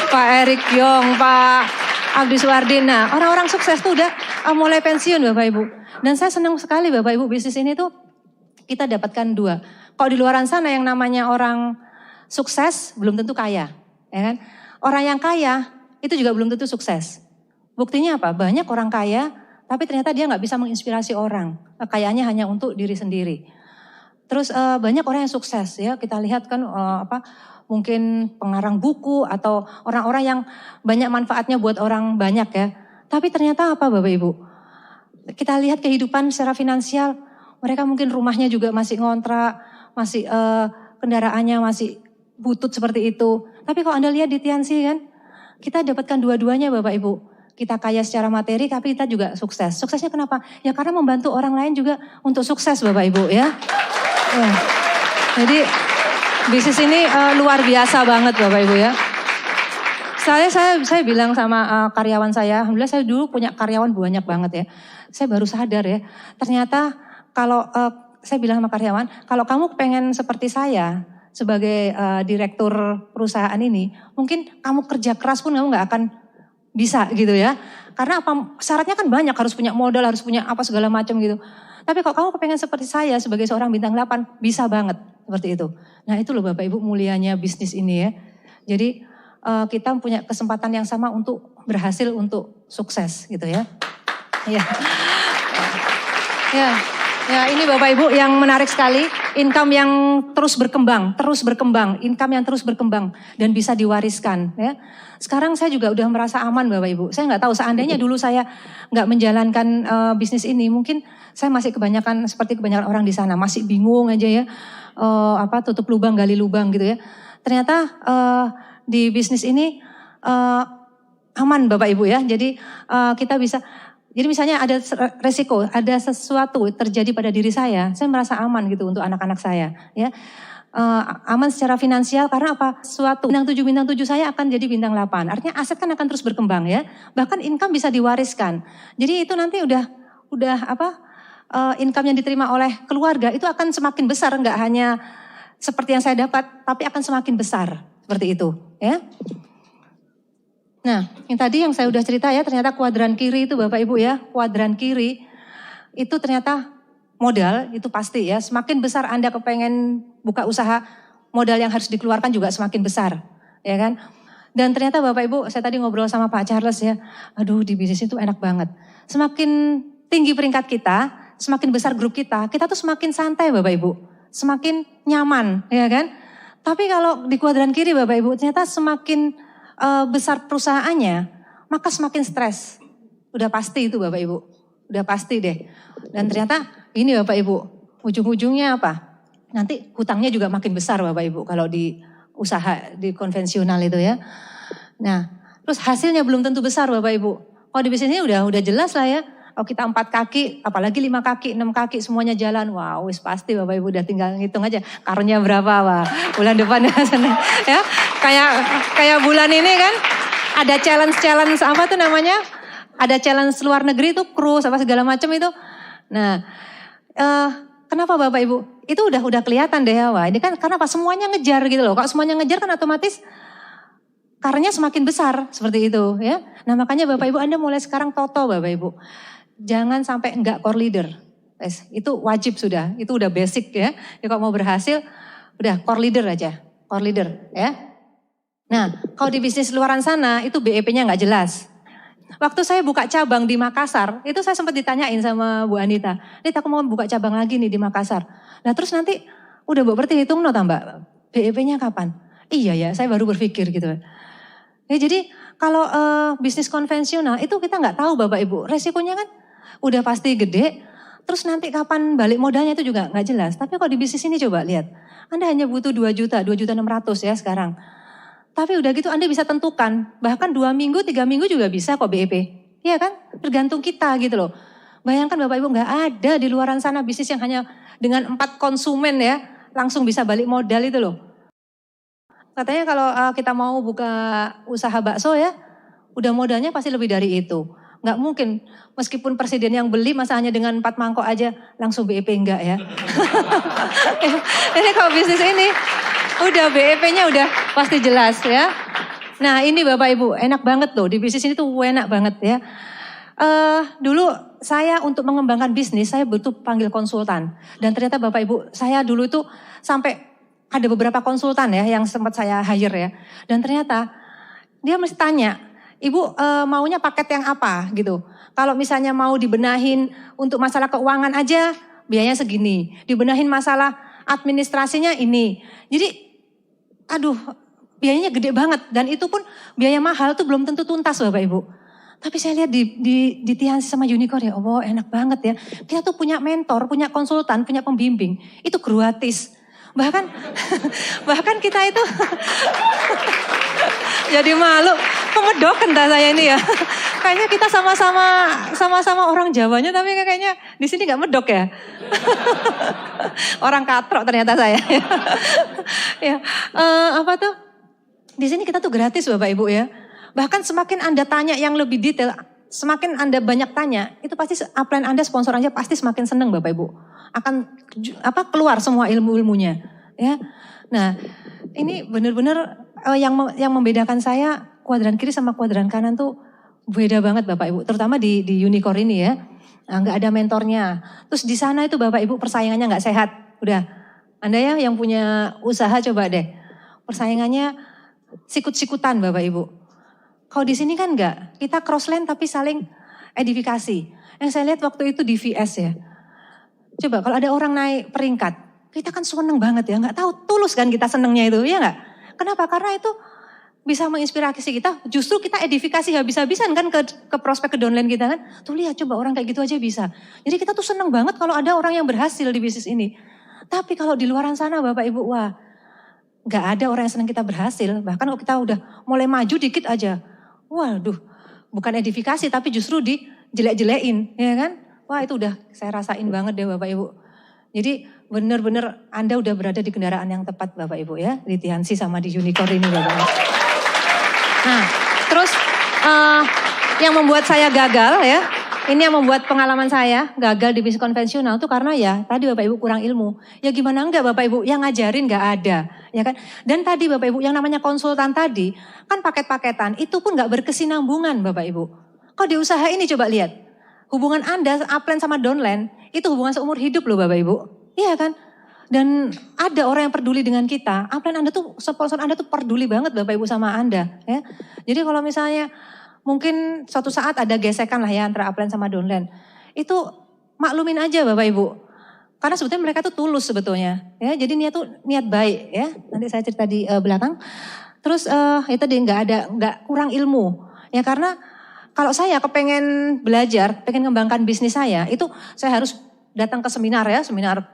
Pak Erick Yong, Pak Abdi Suwardin. Nah orang-orang sukses tuh udah mulai pensiun Bapak Ibu. Dan saya senang sekali Bapak Ibu bisnis ini tuh kita dapatkan dua. Kalau di luaran sana yang namanya orang sukses belum tentu kaya. Ya kan? Orang yang kaya itu juga belum tentu sukses. Buktinya apa? Banyak orang kaya tapi ternyata dia nggak bisa menginspirasi orang. Kekayaannya hanya untuk diri sendiri. Terus banyak orang yang sukses ya, kita lihat kan mungkin pengarang buku atau orang-orang yang banyak manfaatnya buat orang banyak ya. Tapi ternyata apa Bapak Ibu? Kita lihat kehidupan secara finansial, Mereka mungkin rumahnya juga masih ngontrak, masih kendaraannya masih butut seperti itu. Tapi kalau Anda lihat di Tianxi kan, kita dapatkan dua-duanya Bapak Ibu. Kita kaya secara materi tapi kita juga sukses. Suksesnya kenapa? Ya karena membantu orang lain juga untuk sukses Bapak Ibu ya. Ya. Jadi bisnis ini luar biasa banget Bapak Ibu ya. Saya bilang sama karyawan saya, alhamdulillah saya dulu punya karyawan banyak banget ya. Saya baru sadar ya, ternyata kalau saya bilang sama karyawan, kalau kamu pengen seperti saya sebagai direktur perusahaan ini, mungkin kamu kerja keras pun kamu nggak akan bisa gitu ya. Karena apa? Syaratnya kan banyak, harus punya modal, harus punya apa segala macam gitu. Tapi kalau kamu pengen seperti saya sebagai seorang bintang 8, bisa banget seperti itu. Nah itu loh Bapak Ibu mulianya bisnis ini ya. Jadi kita punya kesempatan yang sama untuk berhasil, untuk sukses gitu ya. Ya. Ya, ini Bapak Ibu yang menarik sekali, income yang terus berkembang, income yang terus berkembang dan bisa diwariskan ya. Sekarang saya juga udah merasa aman Bapak Ibu. Saya nggak tahu seandainya dulu saya nggak menjalankan bisnis ini, mungkin saya masih seperti kebanyakan orang di sana, masih bingung aja ya, tutup lubang gali lubang gitu ya. Ternyata di bisnis ini aman Bapak Ibu ya. Jadi kita bisa, jadi misalnya ada resiko, ada sesuatu terjadi pada diri saya merasa aman gitu untuk anak-anak saya ya. Aman secara finansial karena apa? Suatu bintang 7 saya akan jadi bintang 8. Artinya aset kan akan terus berkembang ya. Bahkan income bisa diwariskan. Jadi itu nanti udah income yang diterima oleh keluarga itu akan semakin besar, enggak hanya seperti yang saya dapat, tapi akan semakin besar. Seperti itu ya. Nah yang tadi yang saya udah cerita ya, ternyata kuadran kiri itu Bapak Ibu ya, kuadran kiri itu ternyata modal itu pasti ya, semakin besar Anda kepengen buka usaha, modal yang harus dikeluarkan juga semakin besar ya kan. Dan ternyata Bapak Ibu, saya tadi ngobrol sama Pak Charles ya, aduh di bisnis itu enak banget. Semakin tinggi peringkat kita, semakin besar grup kita tuh semakin santai Bapak Ibu, semakin nyaman ya kan. Tapi kalau di kuadran kiri Bapak Ibu, ternyata semakin besar perusahaannya, maka semakin stres. Udah pasti itu Bapak Ibu, udah pasti deh. Dan ternyata ini Bapak Ibu, ujung-ujungnya apa? Nanti hutangnya juga makin besar Bapak Ibu kalau di usaha di konvensional itu ya. Nah, terus hasilnya belum tentu besar Bapak Ibu. Kalau di bisnis ini udah jelas lah ya. Kalau kita 4 kaki, apalagi 5 kaki, 6 kaki semuanya jalan. Wow, wis pasti Bapak Ibu udah tinggal ngitung aja karunnya berapa, wah. Bulan depan ya. Kayak bulan ini kan ada challenge apa tuh namanya? Ada challenge luar negeri tuh cruise apa segala macam itu. Nah, kenapa Bapak Ibu? Itu udah kelihatan deh ya, wah. Ini kan karena apa? Semuanya ngejar gitu loh. Kalau semuanya ngejar kan otomatis karenya semakin besar seperti itu ya. Nah, makanya Bapak Ibu Anda mulai sekarang toto Bapak Ibu. Jangan sampai enggak core leader. Itu wajib sudah, itu udah basic ya. Ya kalau mau berhasil, udah core leader aja. Core leader ya. Nah, kalau di bisnis luaran sana, itu BEP-nya nggak jelas. Waktu saya buka cabang di Makassar, itu saya sempat ditanyain sama Bu Anita. Nita, aku mau buka cabang lagi nih di Makassar. Nah terus nanti, udah berarti hitung no Mbak, BEP-nya kapan? Iya ya, saya baru berpikir gitu. Ya, jadi kalau bisnis konvensional itu kita nggak tahu Bapak Ibu, resikonya kan udah pasti gede, terus nanti kapan balik modalnya itu juga nggak jelas. Tapi kalau di bisnis ini coba lihat, Anda hanya butuh 2.600.000 ya sekarang. Tapi udah gitu Anda bisa tentukan, bahkan 2 minggu, 3 minggu juga bisa kok BEP. Iya kan, tergantung kita gitu loh. Bayangkan Bapak Ibu nggak ada di luaran sana bisnis yang hanya dengan 4 konsumen ya, langsung bisa balik modal itu loh. Katanya kalau kita mau buka usaha bakso ya, udah modalnya pasti lebih dari itu. Nggak mungkin, meskipun presiden yang beli masa hanya dengan 4 mangkok aja langsung BEP enggak ya. Ini kalau bisnis ini udah BEP-nya udah pasti jelas ya. Nah ini Bapak Ibu enak banget loh, di bisnis ini tuh enak banget ya. Dulu saya untuk mengembangkan bisnis saya butuh panggil konsultan. Dan ternyata Bapak Ibu saya dulu itu sampai ada beberapa konsultan ya yang sempat saya hire ya. Dan ternyata dia mesti tanya, Ibu maunya paket yang apa gitu. Kalau misalnya mau dibenahin untuk masalah keuangan aja biayanya segini. Dibenahin masalah administrasinya ini. Jadi aduh biayanya gede banget. Dan itu pun biaya mahal tuh belum tentu tuntas Bapak Ibu. Tapi saya lihat di Tiansi sama Unicorn, ya Allah enak banget ya. Kita tuh punya mentor, punya konsultan, punya pembimbing. Itu gratis. Bahkan bahkan kita itu jadi malu. Kemedok entah saya ini ya. Kayaknya kita sama-sama orang Jawanya, tapi kayaknya di sini nggak medok ya. Orang katrok ternyata saya. Ya, apa tuh? Di sini kita tuh gratis Bapak Ibu ya. Bahkan semakin Anda tanya yang lebih detail, semakin Anda banyak tanya, itu pasti upline Anda, sponsor Anda pasti semakin senang Bapak Ibu. Akan keluar semua ilmu-ilmunya, ya. Nah, ini benar-benar yang membedakan saya kuadran kiri sama kuadran kanan tuh beda banget Bapak Ibu, terutama di Unicorn ini ya. Nah, nggak ada mentornya. Terus di sana itu Bapak Ibu persaingannya nggak sehat. Udah, Anda ya yang punya usaha coba deh. Persaingannya sikut-sikutan Bapak Ibu. Kalau di sini kan enggak, kita crossline tapi saling edifikasi. Yang saya lihat waktu itu di VS ya. Coba kalau ada orang naik peringkat, kita kan seneng banget ya, nggak tahu tulus kan kita senengnya itu, ya nggak? Kenapa? Karena itu bisa menginspirasi kita, justru kita edifikasi habis-habisan kan ke prospek, ke downline kita kan. Tuh lihat coba orang kayak gitu aja bisa. Jadi kita tuh seneng banget kalau ada orang yang berhasil di bisnis ini. Tapi kalau di luaran sana Bapak Ibu, wah nggak ada orang yang senang kita berhasil. Bahkan kalau kita udah mulai maju dikit aja, waduh, bukan edifikasi tapi justru dijelek-jelekin, ya kan? Wah itu udah saya rasain banget deh Bapak Ibu. Jadi benar-benar Anda udah berada di kendaraan yang tepat Bapak Ibu ya. Di Tiansi sama di Unicorn ini Bapak Ibu. Nah terus yang membuat saya gagal ya. Ini yang membuat pengalaman saya gagal di bisnis konvensional itu karena ya tadi Bapak Ibu kurang ilmu. Ya gimana enggak Bapak Ibu, yang ngajarin enggak ada. Ya kan? Dan tadi Bapak Ibu yang namanya konsultan tadi kan paket-paketan itu pun enggak berkesinambungan Bapak Ibu. Kalau di usaha ini coba lihat. Hubungan Anda upline sama downline itu hubungan seumur hidup loh Bapak Ibu. Iya kan? Dan ada orang yang peduli dengan kita. Upline Anda tuh, sponsor Anda tuh peduli banget Bapak Ibu sama Anda. Ya. Jadi kalau misalnya mungkin suatu saat ada gesekan lah ya antara upline sama downline. Itu maklumin aja Bapak Ibu. Karena sebetulnya mereka tuh tulus sebetulnya. Ya, jadi niat baik ya. Nanti saya cerita di belakang. Terus itu dia nggak kurang ilmu. Ya karena kalau saya kepengen belajar, pengen ngembangkan bisnis saya, itu saya harus datang ke seminar ya, seminar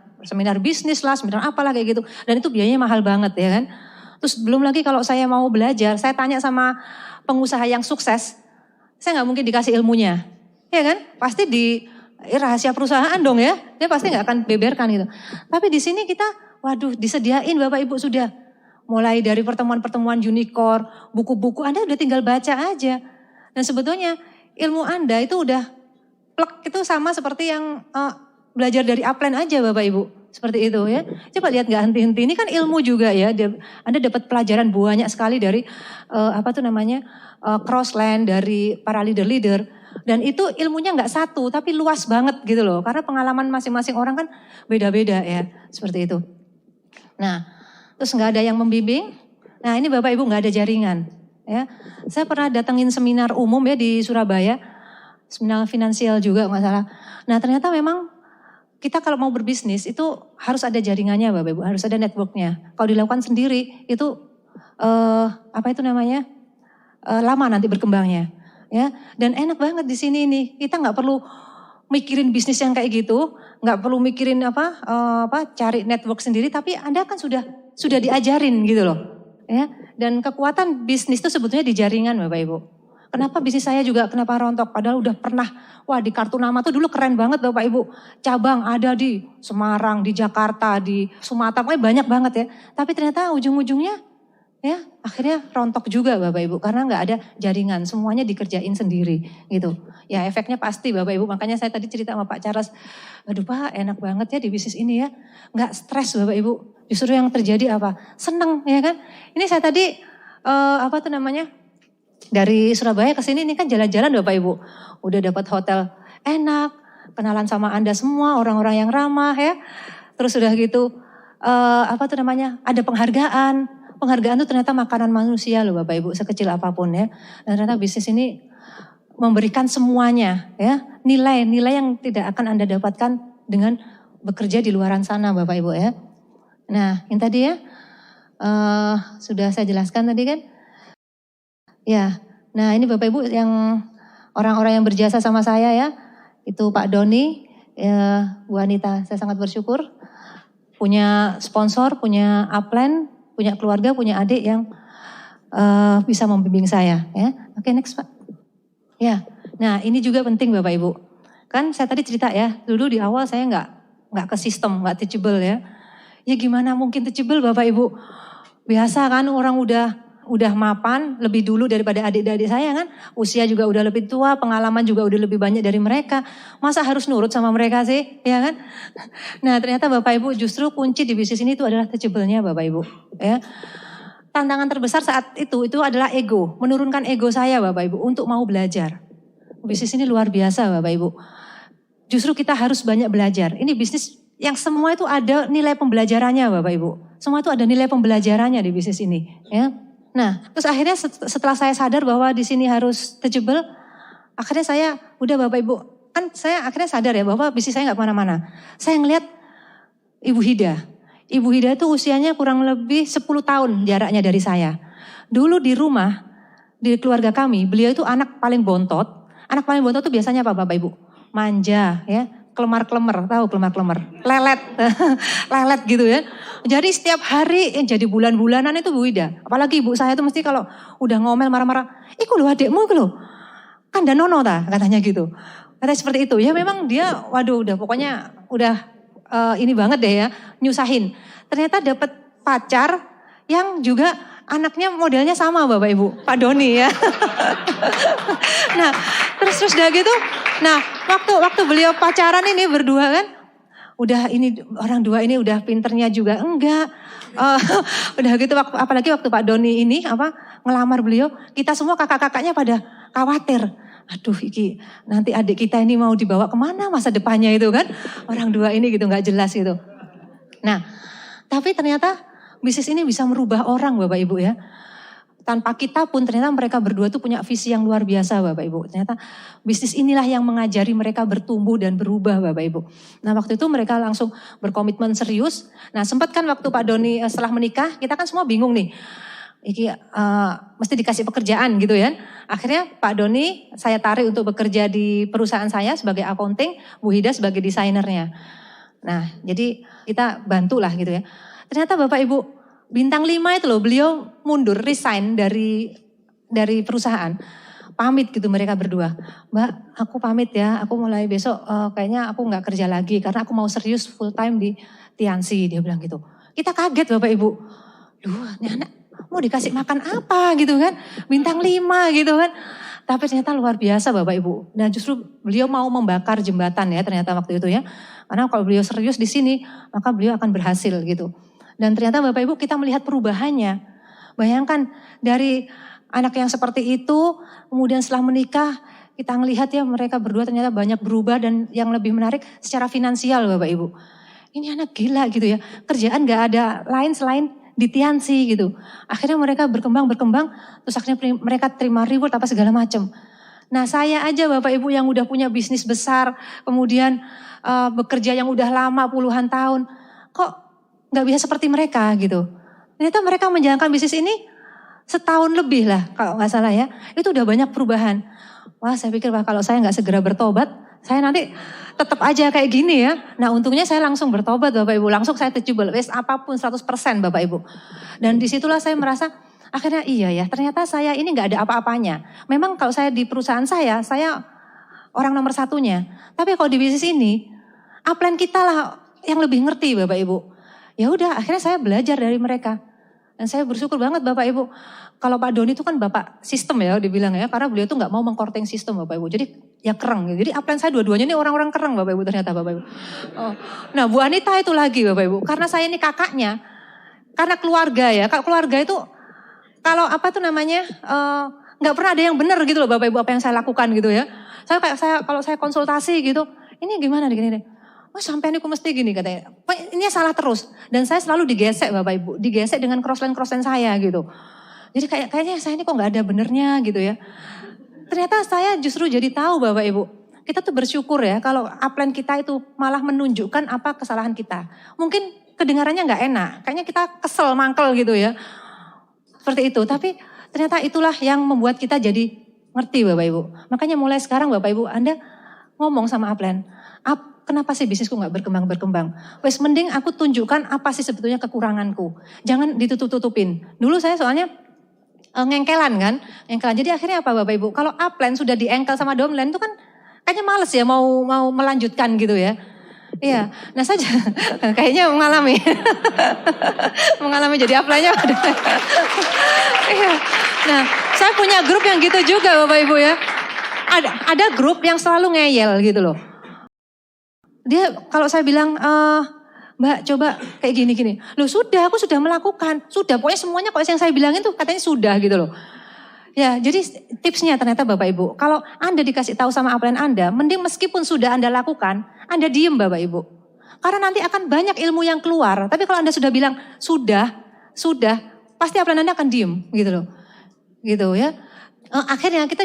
bisnis lah, seminar apalah kayak gitu. Dan itu biayanya mahal banget ya kan. Terus belum lagi kalau saya mau belajar, saya tanya sama pengusaha yang sukses, saya nggak mungkin dikasih ilmunya. Ya kan? Pasti di rahasia perusahaan dong ya. Dia pasti nggak akan beberkan gitu. Tapi di sini kita, waduh disediain Bapak Ibu sudah. Mulai dari pertemuan-pertemuan Unicorn, buku-buku Anda udah tinggal baca aja. Dan sebetulnya ilmu Anda itu udah plek itu sama seperti yang belajar dari upline aja Bapak Ibu. Seperti itu ya. Coba lihat nggak henti-henti. Ini kan ilmu juga ya. Anda dapat pelajaran banyak sekali dari crossline, dari para leader-leader. Dan itu ilmunya nggak satu tapi luas banget gitu loh. Karena pengalaman masing-masing orang kan beda-beda ya. Seperti itu. Nah terus nggak ada yang membimbing. Nah ini Bapak Ibu nggak ada jaringan. Ya, saya pernah datengin seminar umum ya di Surabaya, seminar finansial juga nggak salah. Nah ternyata memang kita kalau mau berbisnis itu harus ada jaringannya Bapak Ibu, harus ada networknya. Kalau dilakukan sendiri itu lama nanti berkembangnya. Ya, dan enak banget di sini nih. Kita nggak perlu mikirin bisnis yang kayak gitu, nggak perlu mikirin cari network sendiri, tapi Anda kan sudah diajarin gitu loh. Ya, dan kekuatan bisnis itu sebetulnya di jaringan Bapak Ibu. Kenapa bisnis saya juga kenapa rontok? Padahal udah pernah, di Kartu Nama tuh dulu keren banget Bapak Ibu. Cabang ada di Semarang, di Jakarta, di Sumatera, pokoknya banyak banget ya. Tapi ternyata ujung-ujungnya ya akhirnya rontok juga Bapak Ibu. Karena nggak ada jaringan, semuanya dikerjain sendiri gitu. Ya efeknya pasti Bapak Ibu, makanya saya tadi cerita sama Pak Charles. Aduh Pak enak banget ya di bisnis ini ya. Nggak stres Bapak Ibu. Justru yang terjadi apa? Seneng ya kan. Ini saya tadi dari Surabaya ke sini ini kan jalan-jalan Bapak Ibu. Udah dapat hotel enak, kenalan sama Anda semua, orang-orang yang ramah ya. Terus udah gitu ada penghargaan. Penghargaan itu ternyata makanan manusia loh Bapak Ibu, sekecil apapun ya. Dan ternyata bisnis ini memberikan semuanya ya. Nilai-nilai yang tidak akan Anda dapatkan dengan bekerja di luaran sana Bapak Ibu ya. Nah, yang tadi ya, sudah saya jelaskan tadi kan. Ya, nah ini Bapak Ibu yang orang-orang yang berjasa sama saya ya. Itu Pak Doni, Bu Anita, saya sangat bersyukur. Punya sponsor, punya upline, punya keluarga, punya adik yang bisa membimbing saya. Ya. Oke, next Pak. Ya, nah ini juga penting Bapak Ibu. Kan saya tadi cerita ya, dulu di awal saya nggak ke sistem, nggak teachable ya. Ya gimana mungkin teachable Bapak Ibu? Biasa kan orang udah mapan lebih dulu daripada adik-adik saya kan. Usia juga udah lebih tua, pengalaman juga udah lebih banyak dari mereka. Masa harus nurut sama mereka sih, ya kan? Nah ternyata Bapak Ibu justru kunci di bisnis ini itu adalah teachable-nya Bapak Ibu. Ya. Tantangan terbesar saat itu adalah ego. Menurunkan ego saya Bapak Ibu untuk mau belajar. Bisnis ini luar biasa Bapak Ibu. Justru kita harus banyak belajar. Ini bisnis yang semua itu ada nilai pembelajarannya Bapak Ibu. Semua itu ada nilai pembelajarannya di bisnis ini. Ya. Nah, terus akhirnya setelah saya sadar bahwa di sini harus teachable, akhirnya saya udah Bapak Ibu, kan saya akhirnya sadar ya bahwa bisnis saya nggak kemana-mana. Saya ngelihat Ibu Hida. Ibu Hida itu usianya kurang lebih 10 tahun jaraknya dari saya. Dulu di rumah, di keluarga kami, beliau itu anak paling bontot. Anak paling bontot itu biasanya apa Bapak Ibu? Manja ya. Kelemar-kelemar, tahu kelemar-kelemar, lelet, lelet gitu ya. Jadi setiap hari, jadi bulan-bulanan itu Bu Ida. Apalagi ibu saya itu mesti kalau udah ngomel marah-marah, iku lho adikmu iku lho, kan danono ta, katanya gitu. Katanya seperti itu, ya memang dia, waduh udah pokoknya udah ini banget deh ya, nyusahin. Ternyata dapat pacar yang juga anaknya modelnya sama Bapak Ibu, Pak Doni ya. Nah, terus udah gitu. Nah, waktu beliau pacaran ini berdua kan, udah ini orang dua ini udah pinternya juga enggak. Udah gitu apalagi waktu Pak Doni ini ngelamar beliau, kita semua kakak-kakaknya pada khawatir. Aduh, iki nanti adik kita ini mau dibawa kemana masa depannya itu kan? Orang dua ini gitu nggak jelas gitu. Nah, tapi ternyata bisnis ini bisa merubah orang Bapak Ibu ya. Tanpa kita pun ternyata mereka berdua tuh punya visi yang luar biasa Bapak Ibu. Ternyata bisnis inilah yang mengajari mereka bertumbuh dan berubah Bapak Ibu. Nah waktu itu mereka langsung berkomitmen serius. Nah sempat kan waktu Pak Doni setelah menikah, kita kan semua bingung nih. Iki mesti dikasih pekerjaan gitu ya. Akhirnya Pak Doni saya tarik untuk bekerja di perusahaan saya sebagai accounting, Bu Hida sebagai desainernya. Nah jadi kita bantulah gitu ya. Ternyata Bapak Ibu, bintang 5 itu loh, beliau mundur, resign dari perusahaan. Pamit gitu mereka berdua. Mbak, aku pamit ya, aku mulai besok kayaknya aku gak kerja lagi karena aku mau serius full time di Tiansi, dia bilang gitu. Kita kaget Bapak Ibu. Duh, ini anak mau dikasih makan apa gitu kan, bintang 5 gitu kan. Tapi ternyata luar biasa Bapak Ibu. Nah justru beliau mau membakar jembatan ya ternyata waktu itu ya. Karena kalau beliau serius di sini, maka beliau akan berhasil gitu. Dan ternyata Bapak Ibu kita melihat perubahannya. Bayangkan dari anak yang seperti itu, kemudian setelah menikah, kita melihat ya mereka berdua ternyata banyak berubah dan yang lebih menarik secara finansial Bapak Ibu. Ini anak gila gitu ya, kerjaan gak ada lain selain di Tiansi gitu. Akhirnya mereka berkembang, terus akhirnya mereka terima reward apa segala macam. Nah saya aja Bapak Ibu yang udah punya bisnis besar, kemudian bekerja yang udah lama puluhan tahun, kok nggak bisa seperti mereka gitu. Ternyata mereka menjalankan bisnis ini setahun lebih lah kalau nggak salah ya. Itu udah banyak perubahan. Wah saya pikir kalau saya nggak segera bertobat, saya nanti tetap aja kayak gini ya. Nah untungnya saya langsung bertobat Bapak Ibu. Langsung saya teachable, apapun 100% Bapak Ibu. Dan disitulah saya merasa akhirnya iya ya ternyata saya ini nggak ada apa-apanya. Memang kalau saya di perusahaan saya orang nomor satunya. Tapi kalau di bisnis ini, upline kita lah yang lebih ngerti Bapak Ibu. Ya udah akhirnya saya belajar dari mereka. Dan saya bersyukur banget Bapak Ibu. Kalau Pak Doni itu kan Bapak sistem ya dibilang ya. Karena beliau tuh gak mau mengkorting sistem Bapak Ibu. Jadi ya kereng. Jadi upline saya dua-duanya ini orang-orang kereng Bapak Ibu ternyata Bapak Ibu. Oh. Nah Bu Anita itu lagi Bapak Ibu. Karena saya ini kakaknya. Karena keluarga ya. Keluarga itu kalau gak pernah ada yang benar gitu loh Bapak Ibu apa yang saya lakukan gitu ya. Kalau saya konsultasi gitu. Ini gimana nih gini. Oh sampai ini aku mesti gini katanya. Ini salah terus. Dan saya selalu digesek Bapak Ibu. Digesek dengan crossline saya gitu. Jadi kayaknya saya ini kok gak ada benernya gitu ya. Ternyata saya justru jadi tahu Bapak Ibu. Kita tuh bersyukur ya kalau upline kita itu malah menunjukkan apa kesalahan kita. Mungkin kedengarannya gak enak. Kayaknya kita kesel, mangkel gitu ya. Seperti itu. Tapi ternyata itulah yang membuat kita jadi Ngerti Bapak Ibu? Makanya mulai sekarang Bapak Ibu Anda ngomong sama upline, kenapa sih bisnisku nggak berkembang-berkembang? Wes mending aku tunjukkan apa sih sebetulnya kekuranganku. Jangan ditutup-tutupin. Dulu saya soalnya ngengkelan kan, ngengkelan. Jadi akhirnya apa Bapak Ibu? Kalau upline sudah diengkel sama downline itu kan kayaknya males ya mau melanjutkan gitu ya. Iya, nah saja kayaknya mengalami mengalami jadi upline-nya. Iya. Nah, saya punya grup yang gitu juga Bapak Ibu ya. Ada grup yang selalu ngeyel gitu loh. Dia kalau saya bilang, Mbak coba kayak gini-gini. Loh sudah, aku sudah melakukan. Sudah, pokoknya semuanya kok yang saya bilangin tuh katanya sudah gitu loh. Ya, jadi tipsnya ternyata Bapak Ibu, kalau Anda dikasih tahu sama upline Anda, mending meskipun sudah Anda lakukan, Anda diem Bapak Ibu. Karena nanti akan banyak ilmu yang keluar. Tapi kalau Anda sudah bilang, sudah, pasti upline Anda akan diem gitu loh. Gitu ya. Akhirnya kita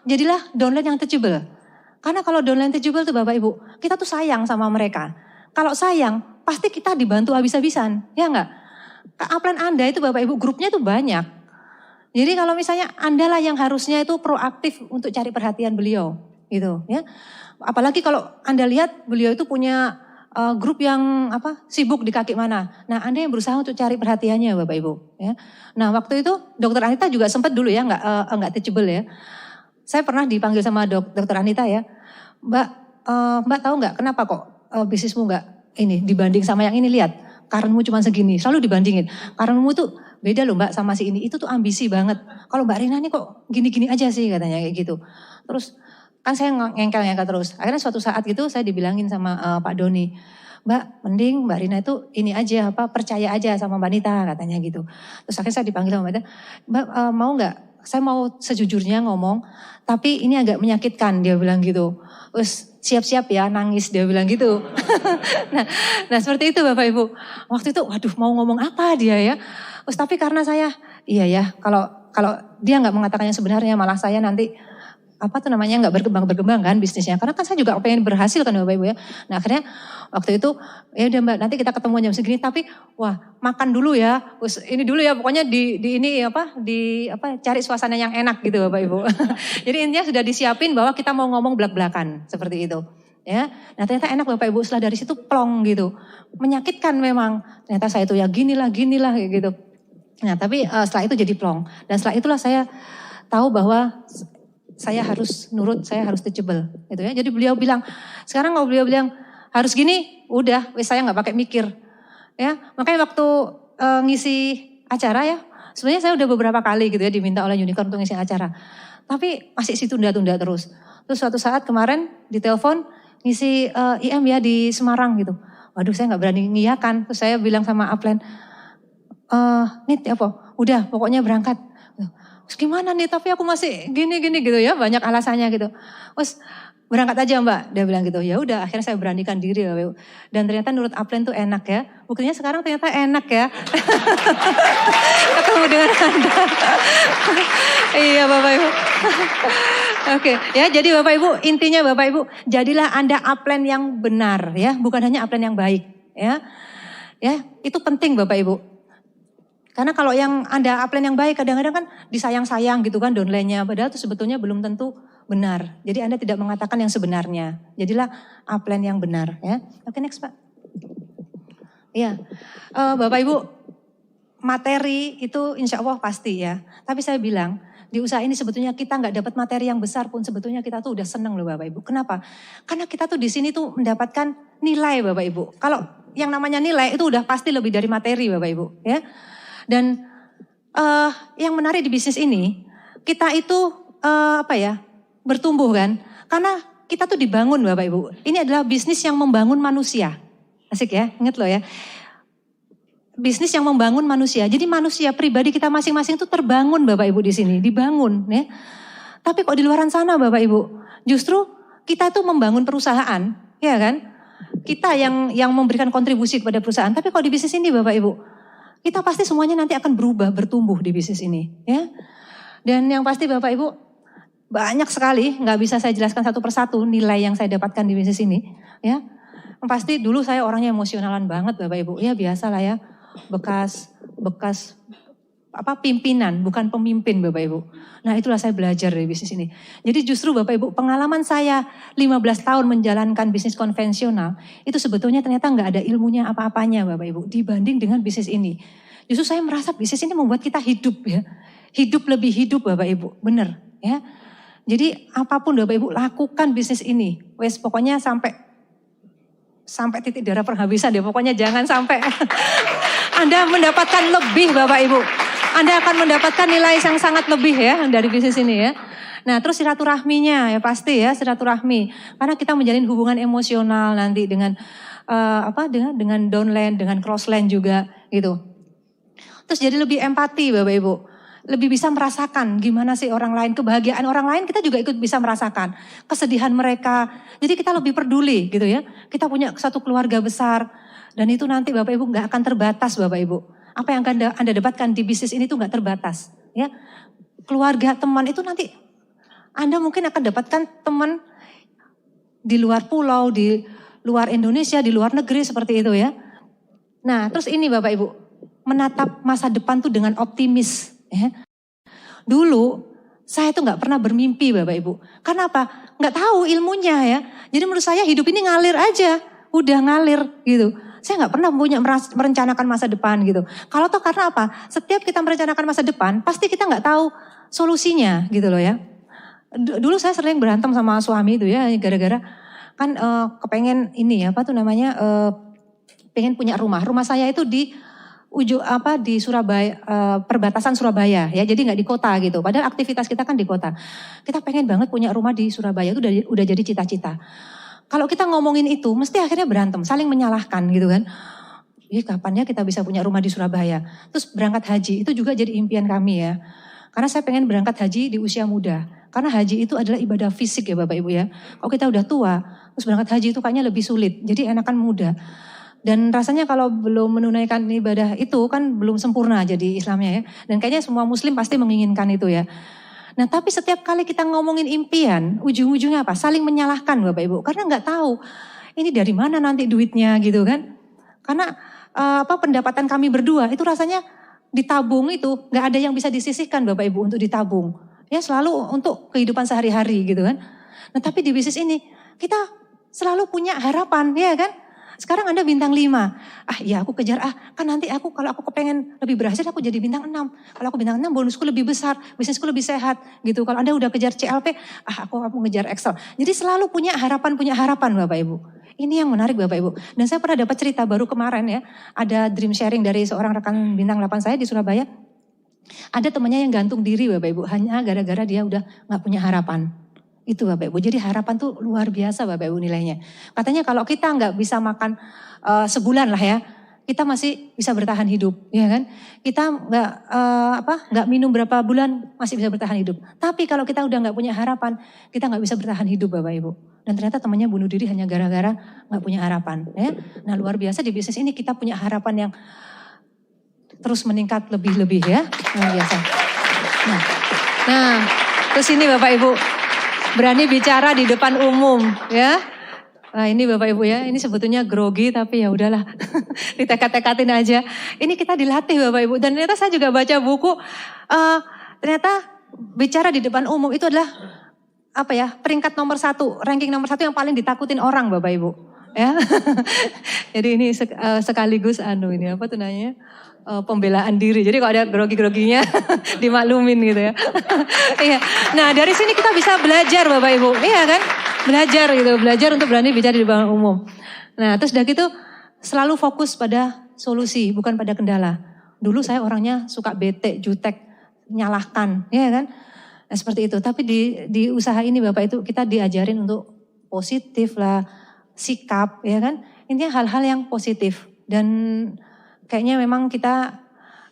jadilah downline yang teachable. Karena kalau downline teachable tuh Bapak Ibu, kita tuh sayang sama mereka. Kalau sayang, pasti kita dibantu habis-habisan, ya enggak? Upline Anda itu Bapak Ibu, grupnya itu banyak. Jadi kalau misalnya Anda lah yang harusnya itu proaktif untuk cari perhatian beliau, gitu ya. Apalagi kalau Anda lihat beliau itu punya grup yang sibuk di kaki mana. Nah, Anda yang berusaha untuk cari perhatiannya Bapak Ibu, ya. Nah, waktu itu Dokter Anita juga sempat dulu ya nggak teachable ya. Saya pernah dipanggil sama Dokter Anita ya, Mbak tahu nggak kenapa kok bisnismu nggak ini dibanding sama yang ini, lihat karenmu cuma segini, selalu dibandingin. Karenmu tuh beda loh Mbak sama si ini, itu tuh ambisi banget. Kalau Mbak Rina nih kok gini-gini aja sih katanya kayak gitu. Terus kan saya ngengkel terus. Akhirnya suatu saat gitu saya dibilangin sama Pak Doni, Mbak mending Mbak Rina itu ini aja percaya aja sama Mbak Nita katanya gitu. Terus akhirnya saya dipanggil sama Mbak Nita, Mbak mau nggak? Saya mau sejujurnya ngomong, tapi ini agak menyakitkan dia bilang gitu. Terus siap-siap ya nangis dia bilang gitu. nah seperti itu Bapak Ibu. Waktu itu waduh mau ngomong apa dia ya. Terus tapi karena saya iya ya kalau dia nggak mengatakan yang sebenarnya malah saya nanti nggak berkembang kan bisnisnya. Karena kan saya juga pengen berhasil kan Bapak Ibu ya. Nah akhirnya waktu itu ya udah Mbak nanti kita ketemu jam segini tapi wah makan dulu ya. Terus ini dulu ya pokoknya cari suasana yang enak gitu Bapak Ibu. Jadi intinya sudah disiapin bahwa kita mau ngomong belak-belakan seperti itu. Ya, nah ternyata enak Bapak Ibu setelah dari situ plong gitu. Menyakitkan memang. Ternyata saya itu ya ginilah kayak gitu. Nah tapi setelah itu jadi plong. Dan setelah itulah saya tahu bahwa saya harus nurut, saya harus teachable. Gitu ya. Jadi beliau bilang, sekarang kalau beliau bilang harus gini, udah saya nggak pakai mikir. Ya, makanya waktu ngisi acara ya, sebenarnya saya udah beberapa kali gitu ya diminta oleh Unicorn untuk ngisi acara. Tapi masih tunda-tunda terus. Terus suatu saat kemarin ditelepon ngisi IM ya di Semarang gitu. Waduh saya nggak berani ngiyakan. Terus saya bilang sama upline, udah pokoknya berangkat. Terus gimana nih tapi aku masih gini gitu ya banyak alasannya gitu. Terus berangkat aja Mbak, dia bilang gitu. Ya udah akhirnya saya beranikan diri Bapak Ibu. Dan ternyata menurut upline tuh enak ya. Buktinya sekarang ternyata enak ya. Ketemu dengan Anda. Iya Bapak Ibu. Oke, ya jadi Bapak Ibu intinya Bapak Ibu jadilah Anda upline yang benar ya, bukan hanya upline yang baik ya. Ya, itu penting Bapak Ibu. Karena kalau yang Anda upline yang baik kadang-kadang kan disayang-sayang gitu kan downline-nya padahal itu sebetulnya belum tentu benar. Jadi Anda tidak mengatakan yang sebenarnya. Jadilah upline yang benar ya. Oke, next Pak. Iya. Bapak Ibu materi itu insya Allah pasti ya. Tapi saya bilang di usaha ini sebetulnya kita nggak dapat materi yang besar pun sebetulnya kita tuh udah seneng loh Bapak Ibu. Kenapa? Karena kita tuh di sini tuh mendapatkan nilai Bapak Ibu. Kalau yang namanya nilai itu udah pasti lebih dari materi Bapak Ibu ya. Dan yang menarik di bisnis ini kita itu bertumbuh kan. Karena kita tuh dibangun Bapak Ibu. Ini adalah bisnis yang membangun manusia. Asik ya, ingat loh ya. Bisnis yang membangun manusia. Jadi manusia pribadi kita masing-masing itu terbangun Bapak Ibu di sini, dibangun ya. Tapi kok di luar sana Bapak Ibu, justru kita tuh membangun perusahaan, ya kan? Kita yang memberikan kontribusi kepada perusahaan. Tapi kalau di bisnis ini Bapak Ibu, kita pasti semuanya nanti akan berubah, bertumbuh di bisnis ini, ya. Dan yang pasti Bapak Ibu banyak sekali, nggak bisa saya jelaskan satu persatu nilai yang saya dapatkan di bisnis ini, ya. Yang pasti dulu saya orangnya emosionalan banget Bapak Ibu, ya biasa lah ya. Bekas pimpinan, bukan pemimpin Bapak Ibu. Nah itulah saya belajar dari bisnis ini. Jadi justru Bapak Ibu, pengalaman saya 15 tahun menjalankan bisnis konvensional, itu sebetulnya ternyata nggak ada ilmunya apa-apanya Bapak Ibu, dibanding dengan bisnis ini. Justru saya merasa bisnis ini membuat kita hidup ya. Hidup lebih hidup Bapak Ibu, benar ya. Jadi apapun Bapak Ibu lakukan bisnis ini. Wes pokoknya sampai titik darah penghabisan ya. Pokoknya jangan sampai Anda mendapatkan lebih Bapak Ibu. Anda akan mendapatkan nilai yang sangat lebih ya dari bisnis ini ya. Nah terus silaturahminya ya pasti ya silaturahmi. Karena kita menjalin hubungan emosional nanti dengan dengan downline, dengan crossline juga gitu. Terus jadi lebih empati Bapak Ibu. Lebih bisa merasakan gimana sih orang lain, kebahagiaan orang lain kita juga ikut bisa merasakan. Kesedihan mereka, jadi kita lebih peduli gitu ya. Kita punya satu keluarga besar dan itu nanti Bapak Ibu gak akan terbatas Bapak Ibu. Apa yang akan Anda dapatkan di bisnis ini tuh gak terbatas ya. Keluarga, teman itu nanti Anda mungkin akan dapatkan teman di luar pulau, di luar Indonesia, di luar negeri seperti itu ya. Nah terus ini Bapak Ibu, menatap masa depan tuh dengan optimis. Ya. Dulu saya tuh nggak pernah bermimpi Bapak Ibu. Karena apa? Nggak tahu ilmunya ya. Jadi menurut saya hidup ini ngalir aja, udah ngalir gitu. Saya nggak pernah punya merencanakan masa depan gitu. Kalau toh karena apa? Setiap kita merencanakan masa depan, pasti kita nggak tahu solusinya gitu loh ya. Dulu saya sering berantem sama suami itu ya, gara-gara kan kepengen ini apa tuh namanya, pengen punya rumah. Rumah saya itu di di Surabaya, perbatasan Surabaya ya, jadi nggak di kota gitu. Padahal aktivitas kita kan di kota. Kita pengen banget punya rumah di Surabaya, itu udah jadi cita-cita. Kalau kita ngomongin itu, mesti akhirnya berantem, saling menyalahkan gitu kan. Kapan ya kita bisa punya rumah di Surabaya? Terus berangkat haji, itu juga jadi impian kami ya. Karena saya pengen berangkat haji di usia muda. Karena haji itu adalah ibadah fisik ya Bapak Ibu ya. Kalau kita udah tua, terus berangkat haji itu kayaknya lebih sulit. Jadi enakan muda. Dan rasanya kalau belum menunaikan ibadah itu kan belum sempurna jadi Islamnya ya. Dan kayaknya semua muslim pasti menginginkan itu ya. Nah tapi setiap kali kita ngomongin impian, ujung-ujungnya apa? Saling menyalahkan Bapak Ibu. Karena nggak tahu ini dari mana nanti duitnya gitu kan. Karena pendapatan kami berdua itu rasanya ditabung itu nggak ada yang bisa disisihkan Bapak Ibu untuk ditabung. Ya selalu untuk kehidupan sehari-hari gitu kan. Nah tapi di bisnis ini kita selalu punya harapan ya kan. Sekarang Anda bintang 5. Ya aku kejar kan nanti kalau aku kepengen lebih berhasil aku jadi bintang 6. Kalau aku bintang 6 bonusku lebih besar, bisnisku lebih sehat gitu. Kalau Anda udah kejar CLP, aku ngejar Excel. Jadi selalu punya harapan Bapak Ibu. Ini yang menarik Bapak Ibu. Dan saya pernah dapat cerita baru kemarin ya, ada dream sharing dari seorang rekan bintang 8 saya di Surabaya. Ada temannya yang gantung diri Bapak Ibu, hanya gara-gara dia udah gak punya harapan. Itu Bapak Ibu, jadi harapan tuh luar biasa Bapak Ibu nilainya. Katanya kalau kita nggak bisa makan sebulan lah ya, kita masih bisa bertahan hidup, ya kan? Kita nggak minum berapa bulan masih bisa bertahan hidup. Tapi kalau kita udah nggak punya harapan, kita nggak bisa bertahan hidup Bapak Ibu. Dan ternyata temannya bunuh diri hanya gara-gara nggak punya harapan. Ya? Nah luar biasa di bisnis ini kita punya harapan yang terus meningkat lebih-lebih ya, luar biasa. Nah terus ini Bapak Ibu. Berani bicara di depan umum ya. Nah ini Bapak Ibu ya, ini sebetulnya grogi tapi ya udahlah ditekat-tekatin aja. Ini kita dilatih Bapak Ibu dan ternyata saya juga baca buku ternyata bicara di depan umum itu adalah peringkat nomor 1, ranking nomor 1 yang paling ditakutin orang Bapak Ibu. Ya, jadi ini sekaligus ini apa tuh namanya pembelaan diri. Jadi kalau ada grogi-groginya dimaklumin gitu ya. Iya. Nah dari sini kita bisa belajar Bapak Ibu, iya kan? Belajar untuk berani bicara di depan umum. Nah terus udah gitu selalu fokus pada solusi bukan pada kendala. Dulu saya orangnya suka bete, jutek, nyalahkan, ya kan? Nah, seperti itu. Tapi di usaha ini Bapak itu kita diajarin untuk positif lah. Sikap ya kan, intinya hal-hal yang positif dan kayaknya memang kita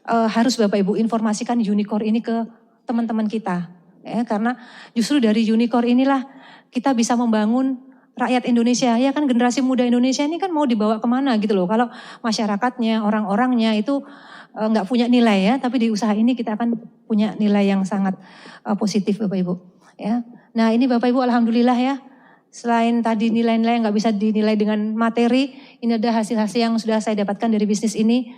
harus Bapak Ibu informasikan unicorn ini ke teman-teman kita ya, karena justru dari unicorn inilah kita bisa membangun rakyat Indonesia ya kan, generasi muda Indonesia ini kan mau dibawa kemana gitu loh, kalau masyarakatnya, orang-orangnya itu nggak punya nilai ya, tapi di usaha ini kita akan punya nilai yang sangat positif Bapak Ibu ya. Nah ini Bapak Ibu alhamdulillah ya. Selain tadi nilai-nilai yang nggak bisa dinilai dengan materi, ini ada hasil-hasil yang sudah saya dapatkan dari bisnis ini.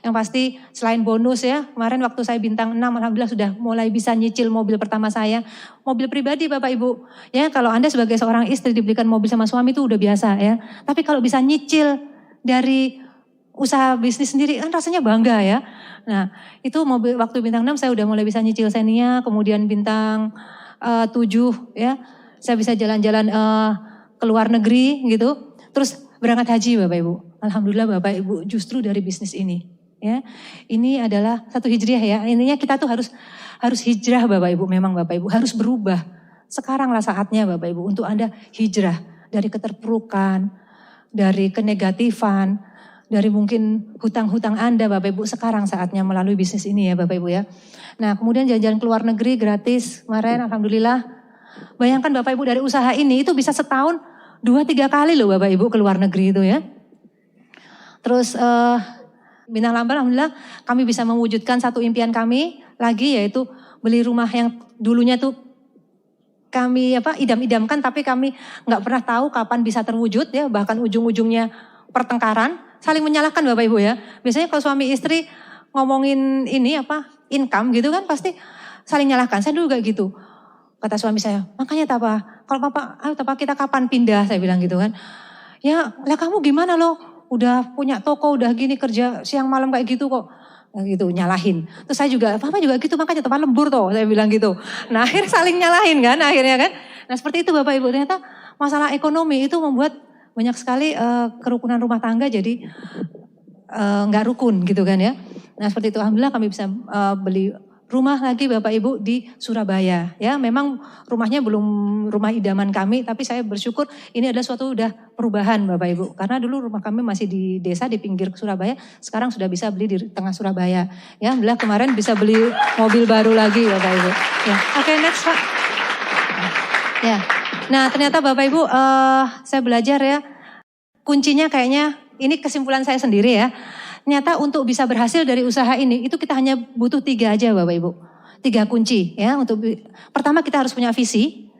Yang pasti selain bonus ya, kemarin waktu saya bintang 6 alhamdulillah sudah mulai bisa nyicil mobil pertama saya. Mobil pribadi Bapak Ibu. Ya kalau Anda sebagai seorang istri dibelikan mobil sama suami itu udah biasa ya. Tapi kalau bisa nyicil dari usaha bisnis sendiri kan rasanya bangga ya. Nah itu mobil waktu bintang 6 saya udah mulai bisa nyicil Xenia, kemudian bintang 7 ya. Saya bisa jalan-jalan ke luar negeri gitu. Terus berangkat haji Bapak Ibu. Alhamdulillah Bapak Ibu justru dari bisnis ini. Ya, ini adalah satu hijriah ya. Intinya kita tuh harus hijrah Bapak Ibu. Memang Bapak Ibu harus berubah. Sekaranglah saatnya Bapak Ibu untuk Anda hijrah dari keterpurukan, dari kenegatifan, dari mungkin hutang-hutang Anda Bapak Ibu. Sekarang saatnya melalui bisnis ini ya Bapak Ibu ya. Nah kemudian jalan-jalan ke luar negeri gratis kemarin alhamdulillah. Bayangkan Bapak Ibu dari usaha ini itu bisa setahun 2-3 kali loh Bapak Ibu ke luar negeri itu ya. Terus Bintang 8 alhamdulillah kami bisa mewujudkan satu impian kami lagi yaitu beli rumah yang dulunya tuh kami idam-idamkan tapi kami nggak pernah tahu kapan bisa terwujud ya, bahkan ujung-ujungnya pertengkaran, saling menyalahkan Bapak Ibu ya. Biasanya kalau suami istri ngomongin ini income gitu kan pasti saling nyalahkan. Saya dulu gak gitu. Kata suami saya, makanya kalau papa, ayo kita kapan pindah, saya bilang gitu kan. Ya, lah kamu gimana loh, udah punya toko, udah gini kerja siang malam kayak gitu kok. Gitu, nyalahin. Terus saya juga, papa juga gitu, makanya tempat lembur toh, saya bilang gitu. Nah akhirnya saling nyalahin kan, akhirnya kan. Nah seperti itu Bapak Ibu, ternyata masalah ekonomi itu membuat banyak sekali kerukunan rumah tangga jadi nggak rukun gitu kan ya. Nah seperti itu, alhamdulillah kami bisa beli rumah lagi Bapak Ibu di Surabaya ya. Memang rumahnya belum rumah idaman kami, tapi saya bersyukur ini adalah suatu udah perubahan Bapak Ibu. Karena dulu rumah kami masih di desa di pinggir Surabaya, sekarang sudah bisa beli di tengah Surabaya. Ya, alhamdulillah kemarin bisa beli mobil baru lagi Bapak Ibu. Ya, oke, next Pak. Ya, nah ternyata Bapak Ibu saya belajar ya, kuncinya kayaknya ini kesimpulan saya sendiri ya. Ternyata untuk bisa berhasil dari usaha ini, itu kita hanya butuh 3 aja Bapak Ibu. 3 kunci ya. Pertama kita harus punya visi.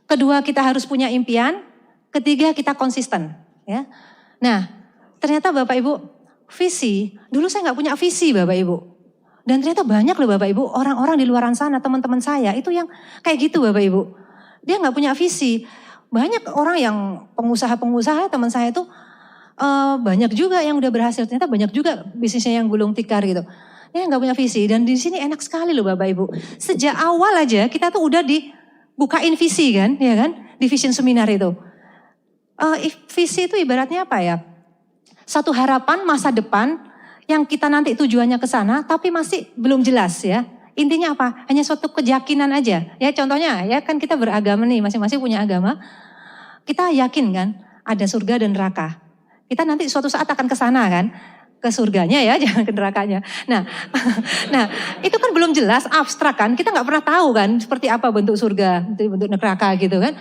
Kedua kita harus punya impian. Ketiga kita konsisten. Ya. Nah ternyata Bapak Ibu, visi, dulu saya nggak punya visi Bapak Ibu. Dan ternyata banyak loh Bapak Ibu, orang-orang di luar sana, teman-teman saya itu yang kayak gitu Bapak Ibu. Dia nggak punya visi. Banyak orang yang pengusaha-pengusaha teman saya itu, banyak juga yang udah berhasil, ternyata banyak juga bisnisnya yang gulung tikar gitu. Ya nggak punya visi dan di sini enak sekali loh Bapak Ibu. Sejak awal aja kita tuh udah dibukain visi kan, ya kan? Di vision seminar itu. Visi itu ibaratnya apa ya? Satu harapan masa depan yang kita nanti tujuannya ke sana tapi masih belum jelas ya. Intinya apa? Hanya suatu keyakinan aja. Ya contohnya ya kan kita beragama nih, masing-masing punya agama. Kita yakin kan ada surga dan neraka. Kita nanti suatu saat akan ke sana kan, ke surganya ya, jangan ke nerakanya. Nah, itu kan belum jelas, abstrak kan. Kita nggak pernah tahu kan seperti apa bentuk surga, bentuk neraka gitu kan.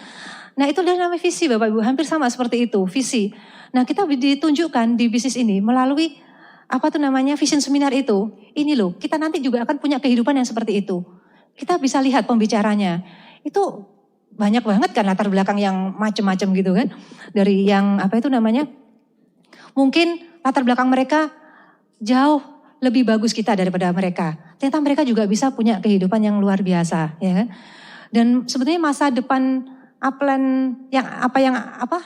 Nah itu adalah namanya visi Bapak Ibu, hampir sama seperti itu, visi. Nah kita ditunjukkan di bisnis ini melalui vision seminar itu. Ini loh, kita nanti juga akan punya kehidupan yang seperti itu. Kita bisa lihat pembicaranya. Itu banyak banget kan latar belakang yang macam-macam gitu kan. Dari yang mungkin latar belakang mereka jauh lebih bagus kita daripada mereka. Ternyata mereka juga bisa punya kehidupan yang luar biasa, ya kan? Dan sebetulnya masa depan yang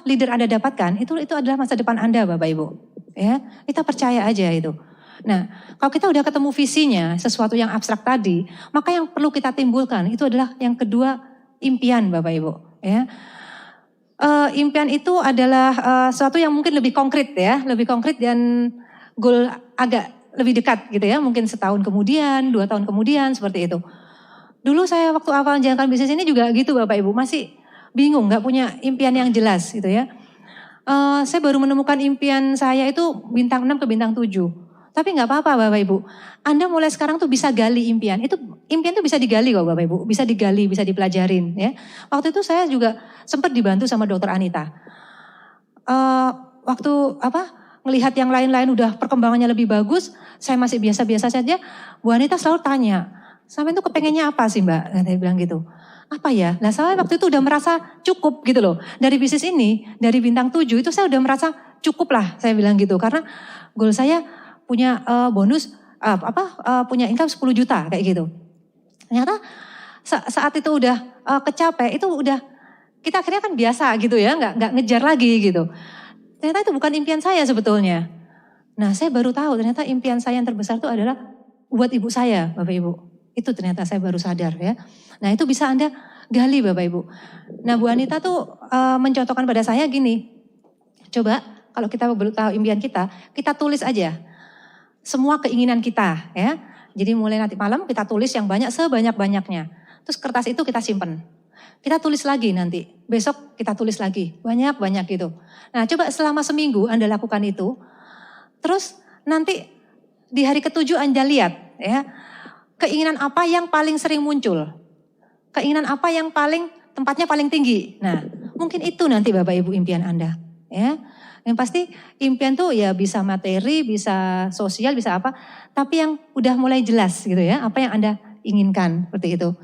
leader Anda dapatkan itu adalah masa depan Anda Bapak Ibu. Ya, kita percaya aja itu. Nah, kalau kita udah ketemu visinya, sesuatu yang abstrak tadi, maka yang perlu kita timbulkan itu adalah yang kedua, impian Bapak Ibu, ya. Impian itu adalah sesuatu yang mungkin lebih konkret ya, lebih konkret dan goal agak lebih dekat gitu ya, mungkin setahun kemudian, 2 tahun kemudian seperti itu. Dulu saya waktu awal menjalankan bisnis ini juga gitu Bapak Ibu, masih bingung, nggak punya impian yang jelas gitu ya. Saya baru menemukan impian saya itu bintang 6 ke bintang 7. Tapi nggak apa-apa Bapak Ibu, Anda mulai sekarang tuh bisa gali impian. Itu impian tuh bisa digali kok Bapak Ibu, bisa digali, bisa dipelajarin ya. Waktu itu saya juga sempat dibantu sama Dokter Anita. Waktu ngelihat yang lain-lain udah perkembangannya lebih bagus, saya masih biasa-biasa saja. Bu Anita selalu tanya, sampai itu kepengennya apa sih Mbak? Saya bilang gitu. Apa ya? Nah saya waktu itu udah merasa cukup gitu loh. Dari bisnis ini, dari bintang 7 itu saya udah merasa cukup lah saya bilang gitu. Karena goal saya punya bonus, punya income 10 juta kayak gitu. Ternyata saat itu udah kecapai, itu udah kita akhirnya kan biasa gitu ya, nggak ngejar lagi gitu. Ternyata itu bukan impian saya sebetulnya. Nah, saya baru tahu ternyata impian saya yang terbesar itu adalah buat ibu saya, Bapak Ibu. Itu ternyata saya baru sadar ya. Nah, itu bisa Anda gali Bapak Ibu. Nah, Bu Anita tuh mencontohkan pada saya gini. Coba kalau kita belum tahu impian kita tulis aja semua keinginan kita ya. Jadi mulai nanti malam kita tulis yang banyak sebanyak-banyaknya. Terus kertas itu kita simpen. Kita tulis lagi nanti, besok kita tulis lagi, banyak-banyak gitu. Nah, coba selama seminggu Anda lakukan itu, terus nanti di hari ke-7 Anda lihat ya, keinginan apa yang paling sering muncul, keinginan apa yang tempatnya paling tinggi. Nah, mungkin itu nanti Bapak Ibu impian Anda ya. Yang pasti impian tuh ya bisa materi, bisa sosial, bisa apa, tapi yang udah mulai jelas gitu ya, apa yang Anda inginkan seperti itu.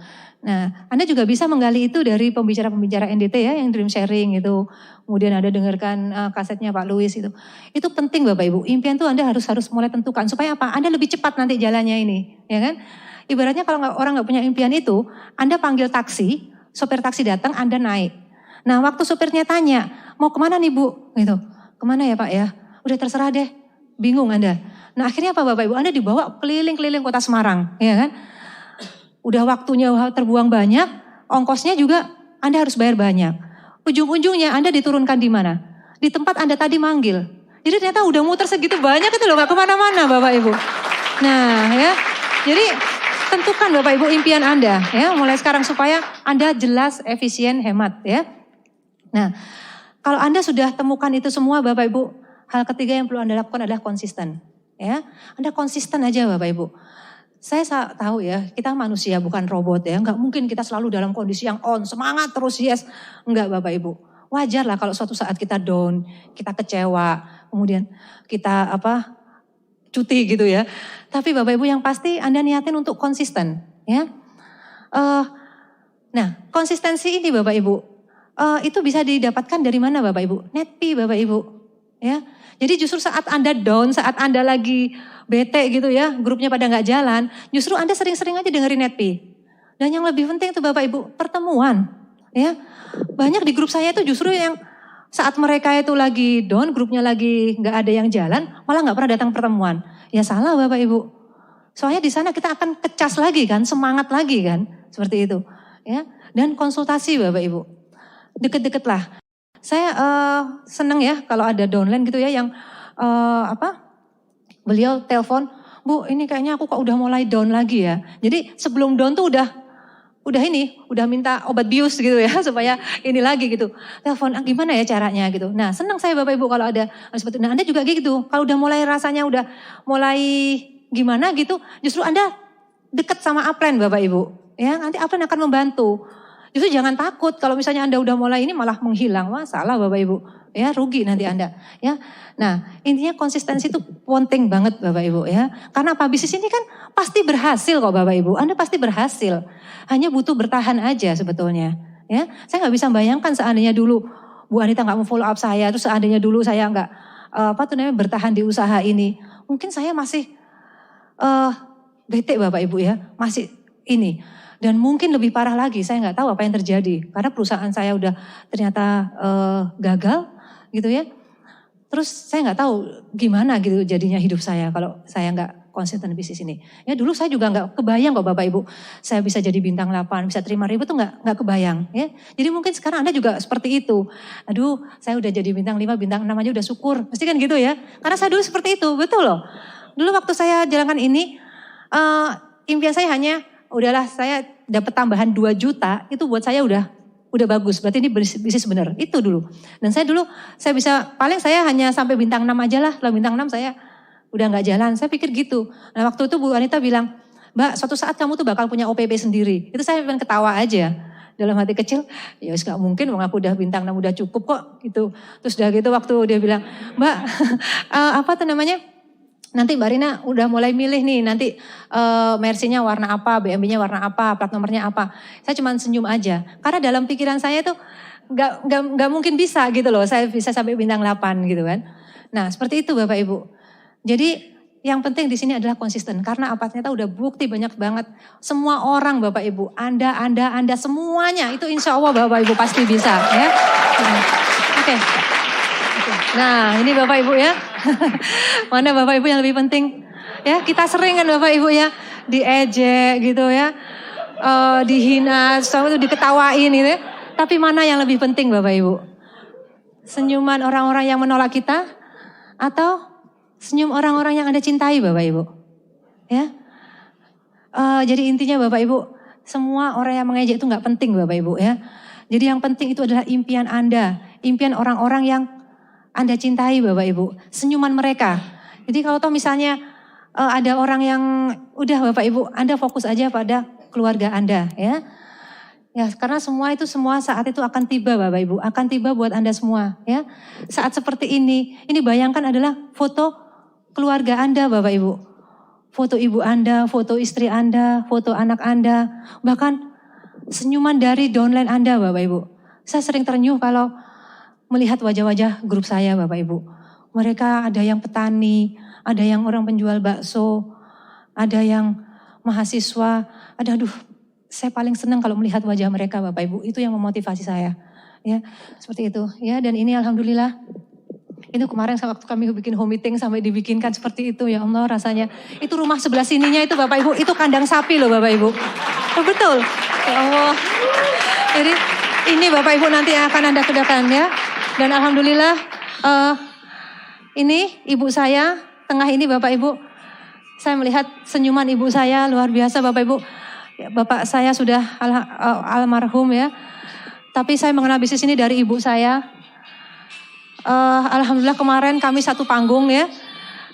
Nah, Anda juga bisa menggali itu dari pembicara-pembicara NDT ya, yang dream sharing itu. Kemudian Anda dengarkan kasetnya Pak Louis itu. Itu penting Bapak Ibu. Impian tuh Anda harus mulai tentukan. Supaya apa? Anda lebih cepat nanti jalannya ini. Ya kan? Ibaratnya kalau orang nggak punya impian itu, Anda panggil taksi, sopir taksi datang, Anda naik. Nah, waktu sopirnya tanya, mau kemana nih Bu? Gitu. Kemana ya Pak ya? Udah terserah deh. Bingung Anda. Nah, akhirnya apa Bapak Ibu? Anda dibawa keliling-keliling kota Semarang. Ya kan? Udah waktunya terbuang banyak, ongkosnya juga Anda harus bayar banyak. Ujung-ujungnya Anda diturunkan di mana? Di tempat Anda tadi manggil. Jadi ternyata udah muter segitu banyak itu loh, gak kemana-mana Bapak Ibu. Nah ya, jadi tentukan Bapak Ibu impian Anda ya, mulai sekarang supaya Anda jelas, efisien, hemat ya. Nah, kalau Anda sudah temukan itu semua Bapak Ibu, hal ketiga yang perlu Anda lakukan adalah konsisten. Ya, Anda konsisten aja Bapak Ibu. Saya tahu ya, kita manusia bukan robot ya. Enggak mungkin kita selalu dalam kondisi yang on, semangat terus yes. Enggak Bapak Ibu. Wajar lah kalau suatu saat kita down, kita kecewa, kemudian kita cuti gitu ya. Tapi Bapak Ibu yang pasti Anda niatin untuk konsisten ya. Nah, konsistensi ini Bapak Ibu, itu bisa didapatkan dari mana Bapak Ibu? Netpi Bapak Ibu ya. Jadi justru saat Anda down, saat Anda lagi bete gitu ya, grupnya pada nggak jalan, justru Anda sering-sering aja dengerin Netpi. Dan yang lebih penting itu Bapak Ibu, pertemuan. Ya, banyak di grup saya itu justru yang saat mereka itu lagi down, grupnya lagi nggak ada yang jalan, malah nggak pernah datang pertemuan. Ya salah Bapak Ibu. Soalnya di sana kita akan kecas lagi kan, semangat lagi kan, seperti itu. Ya, dan konsultasi Bapak Ibu, deket-deket lah. Saya seneng ya kalau ada downline gitu ya yang beliau telepon, Bu ini kayaknya aku kok udah mulai down lagi ya. Jadi sebelum down tuh udah minta obat bius gitu ya supaya ini lagi gitu. Telepon gimana ya caranya gitu. Nah senang saya Bapak Ibu kalau ada seperti itu. Nah Anda juga gitu. Kalau udah mulai rasanya udah mulai gimana gitu, justru Anda dekat sama upline Bapak Ibu. Ya nanti upline akan membantu. Justru jangan takut kalau misalnya Anda udah mulai ini malah menghilang. Wah salah Bapak Ibu. Ya rugi nanti Anda. Ya, nah intinya konsistensi itu penting banget Bapak Ibu ya. Karena apa? Bisnis ini kan pasti berhasil kok Bapak Ibu. Anda pasti berhasil. Hanya butuh bertahan aja sebetulnya. Ya, saya nggak bisa bayangkan seandainya dulu Bu Anita nggak mau follow up saya, terus seandainya dulu saya nggak bertahan di usaha ini, mungkin saya masih bete Bapak Ibu ya, masih ini. Dan mungkin lebih parah lagi, saya nggak tahu apa yang terjadi. Karena perusahaan saya udah ternyata gagal gitu ya. Terus saya nggak tahu gimana gitu jadinya hidup saya kalau saya nggak konsisten bisnis ini. Ya dulu saya juga nggak kebayang kok Bapak Ibu. Saya bisa jadi bintang 8, bisa terima ribu tuh nggak kebayang ya. Jadi mungkin sekarang Anda juga seperti itu. Aduh saya udah jadi bintang 5, bintang 6 aja udah syukur. Pasti kan gitu ya. Karena saya dulu seperti itu, betul loh. Dulu waktu saya jalankan ini, impian saya hanya udahlah saya dapat tambahan 2 juta, itu buat saya udah bagus, berarti ini bisnis benar, itu dulu. Dan saya bisa, paling saya hanya sampai bintang 6 aja lah, kalau bintang 6 saya udah gak jalan, saya pikir gitu. Nah waktu itu Bu Anita bilang, Mbak suatu saat kamu tuh bakal punya OPP sendiri, itu saya pengen ketawa aja. Dalam hati kecil, ya gak mungkin, aku udah bintang 6 udah cukup kok, gitu. Terus udah gitu waktu dia bilang, Mbak, nanti Mbak Rina udah mulai milih nih, nanti Mercy-nya warna apa, BMW-nya warna apa, plat nomornya apa. Saya cuma senyum aja. Karena dalam pikiran saya tuh gak mungkin bisa gitu loh, saya bisa sampai bintang 8 gitu kan. Nah seperti itu Bapak Ibu. Jadi Yang penting di sini adalah konsisten. Karena apa? Ternyata udah bukti banyak banget. Semua orang Bapak Ibu, Anda semuanya itu insya Allah Bapak Ibu pasti bisa ya. Oke. Nah ini Bapak Ibu ya. Mana Bapak Ibu yang lebih penting? Ya kita sering kan Bapak Ibu ya diejek gitu ya. Dihina, selalu diketawain gitu ya. Tapi mana yang lebih penting Bapak Ibu? Senyuman orang-orang yang menolak kita? Atau senyum orang-orang yang Anda cintai Bapak Ibu. Ya. Jadi intinya Bapak Ibu, semua orang yang mengejek itu gak penting Bapak Ibu ya. Jadi yang penting itu adalah impian Anda. Impian orang-orang yang Anda cintai Bapak Ibu. Senyuman mereka. Jadi kalau toh misalnya ada orang yang udah Bapak Ibu, Anda fokus aja pada keluarga Anda ya. Ya, karena semua saat itu akan tiba Bapak Ibu, akan tiba buat Anda semua ya. Saat seperti ini bayangkan adalah foto keluarga Anda Bapak Ibu. Foto ibu Anda, foto istri Anda, foto anak Anda, bahkan senyuman dari downline Anda Bapak Ibu. Saya sering terenyuh kalau melihat wajah-wajah grup saya Bapak Ibu. Mereka ada yang petani, ada yang orang penjual bakso, ada yang mahasiswa, saya paling senang kalau melihat wajah mereka Bapak Ibu, itu yang memotivasi saya. Ya, seperti itu. Ya, dan ini alhamdulillah itu kemarin waktu kami bikin home meeting sampai dibikinkan seperti itu, ya Allah rasanya. Itu rumah sebelah sininya itu Bapak Ibu, itu kandang sapi loh Bapak Ibu. Oh, betul. Ya Allah. Jadi ini Bapak Ibu nanti akan Anda kedakan ya. Dan alhamdulillah ini ibu saya, tengah ini Bapak Ibu. Saya melihat senyuman ibu saya luar biasa Bapak Ibu. Bapak saya sudah almarhum ya. Tapi saya mengenal bisnis ini dari ibu saya. Alhamdulillah kemarin kami satu panggung ya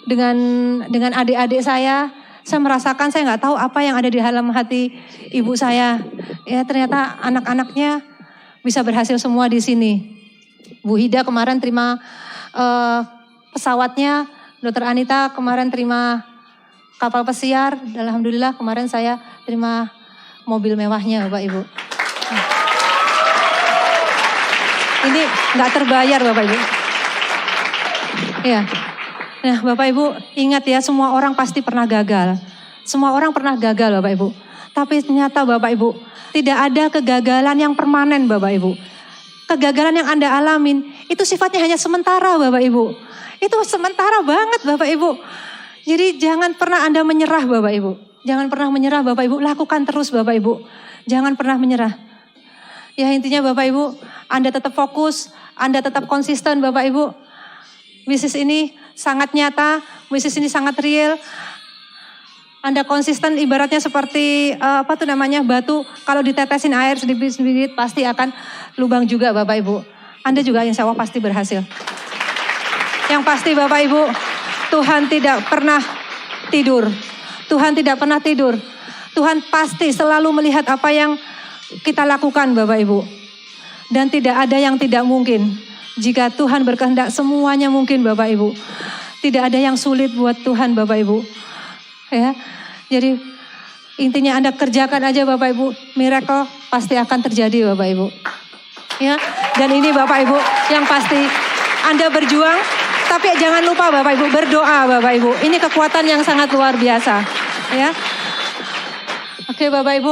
dengan adik-adik saya merasakan, saya nggak tahu apa yang ada di dalam hati ibu saya. Ya ternyata anak-anaknya bisa berhasil semua di sini. Bu Hida kemarin terima pesawatnya, Dokter Anita kemarin terima kapal pesiar. Alhamdulillah kemarin saya terima mobil mewahnya Bapak Ibu. Ini nggak terbayar Bapak Ibu. Ya, nah Bapak Ibu ingat ya, semua orang pasti pernah gagal. Semua orang pernah gagal Bapak Ibu. Tapi ternyata Bapak Ibu, tidak ada kegagalan yang permanen Bapak Ibu. Kegagalan yang Anda alamin, itu sifatnya hanya sementara Bapak Ibu. Itu sementara banget Bapak Ibu. Jadi jangan pernah Anda menyerah Bapak Ibu. Jangan pernah menyerah Bapak Ibu, lakukan terus Bapak Ibu. Jangan pernah menyerah. Ya intinya Bapak Ibu, Anda tetap fokus, Anda tetap konsisten Bapak Ibu. Bisnis ini sangat nyata, bisnis ini sangat real. Anda konsisten ibaratnya seperti batu, kalau ditetesin air sedikit-sedikit pasti akan lubang juga Bapak Ibu. Anda juga insya Allah pasti berhasil. Yang pasti Bapak Ibu, Tuhan tidak pernah tidur. Tuhan tidak pernah tidur. Tuhan pasti selalu melihat apa yang kita lakukan Bapak Ibu. Dan tidak ada yang tidak mungkin. Jika Tuhan berkehendak semuanya mungkin Bapak Ibu. Tidak ada yang sulit buat Tuhan Bapak Ibu. Ya. Jadi intinya Anda kerjakan aja Bapak Ibu. Miracle pasti akan terjadi Bapak Ibu. Ya. Dan ini Bapak Ibu yang pasti Anda berjuang. Tapi jangan lupa Bapak Ibu berdoa Bapak Ibu. Ini kekuatan yang sangat luar biasa. Ya. Oke Bapak Ibu.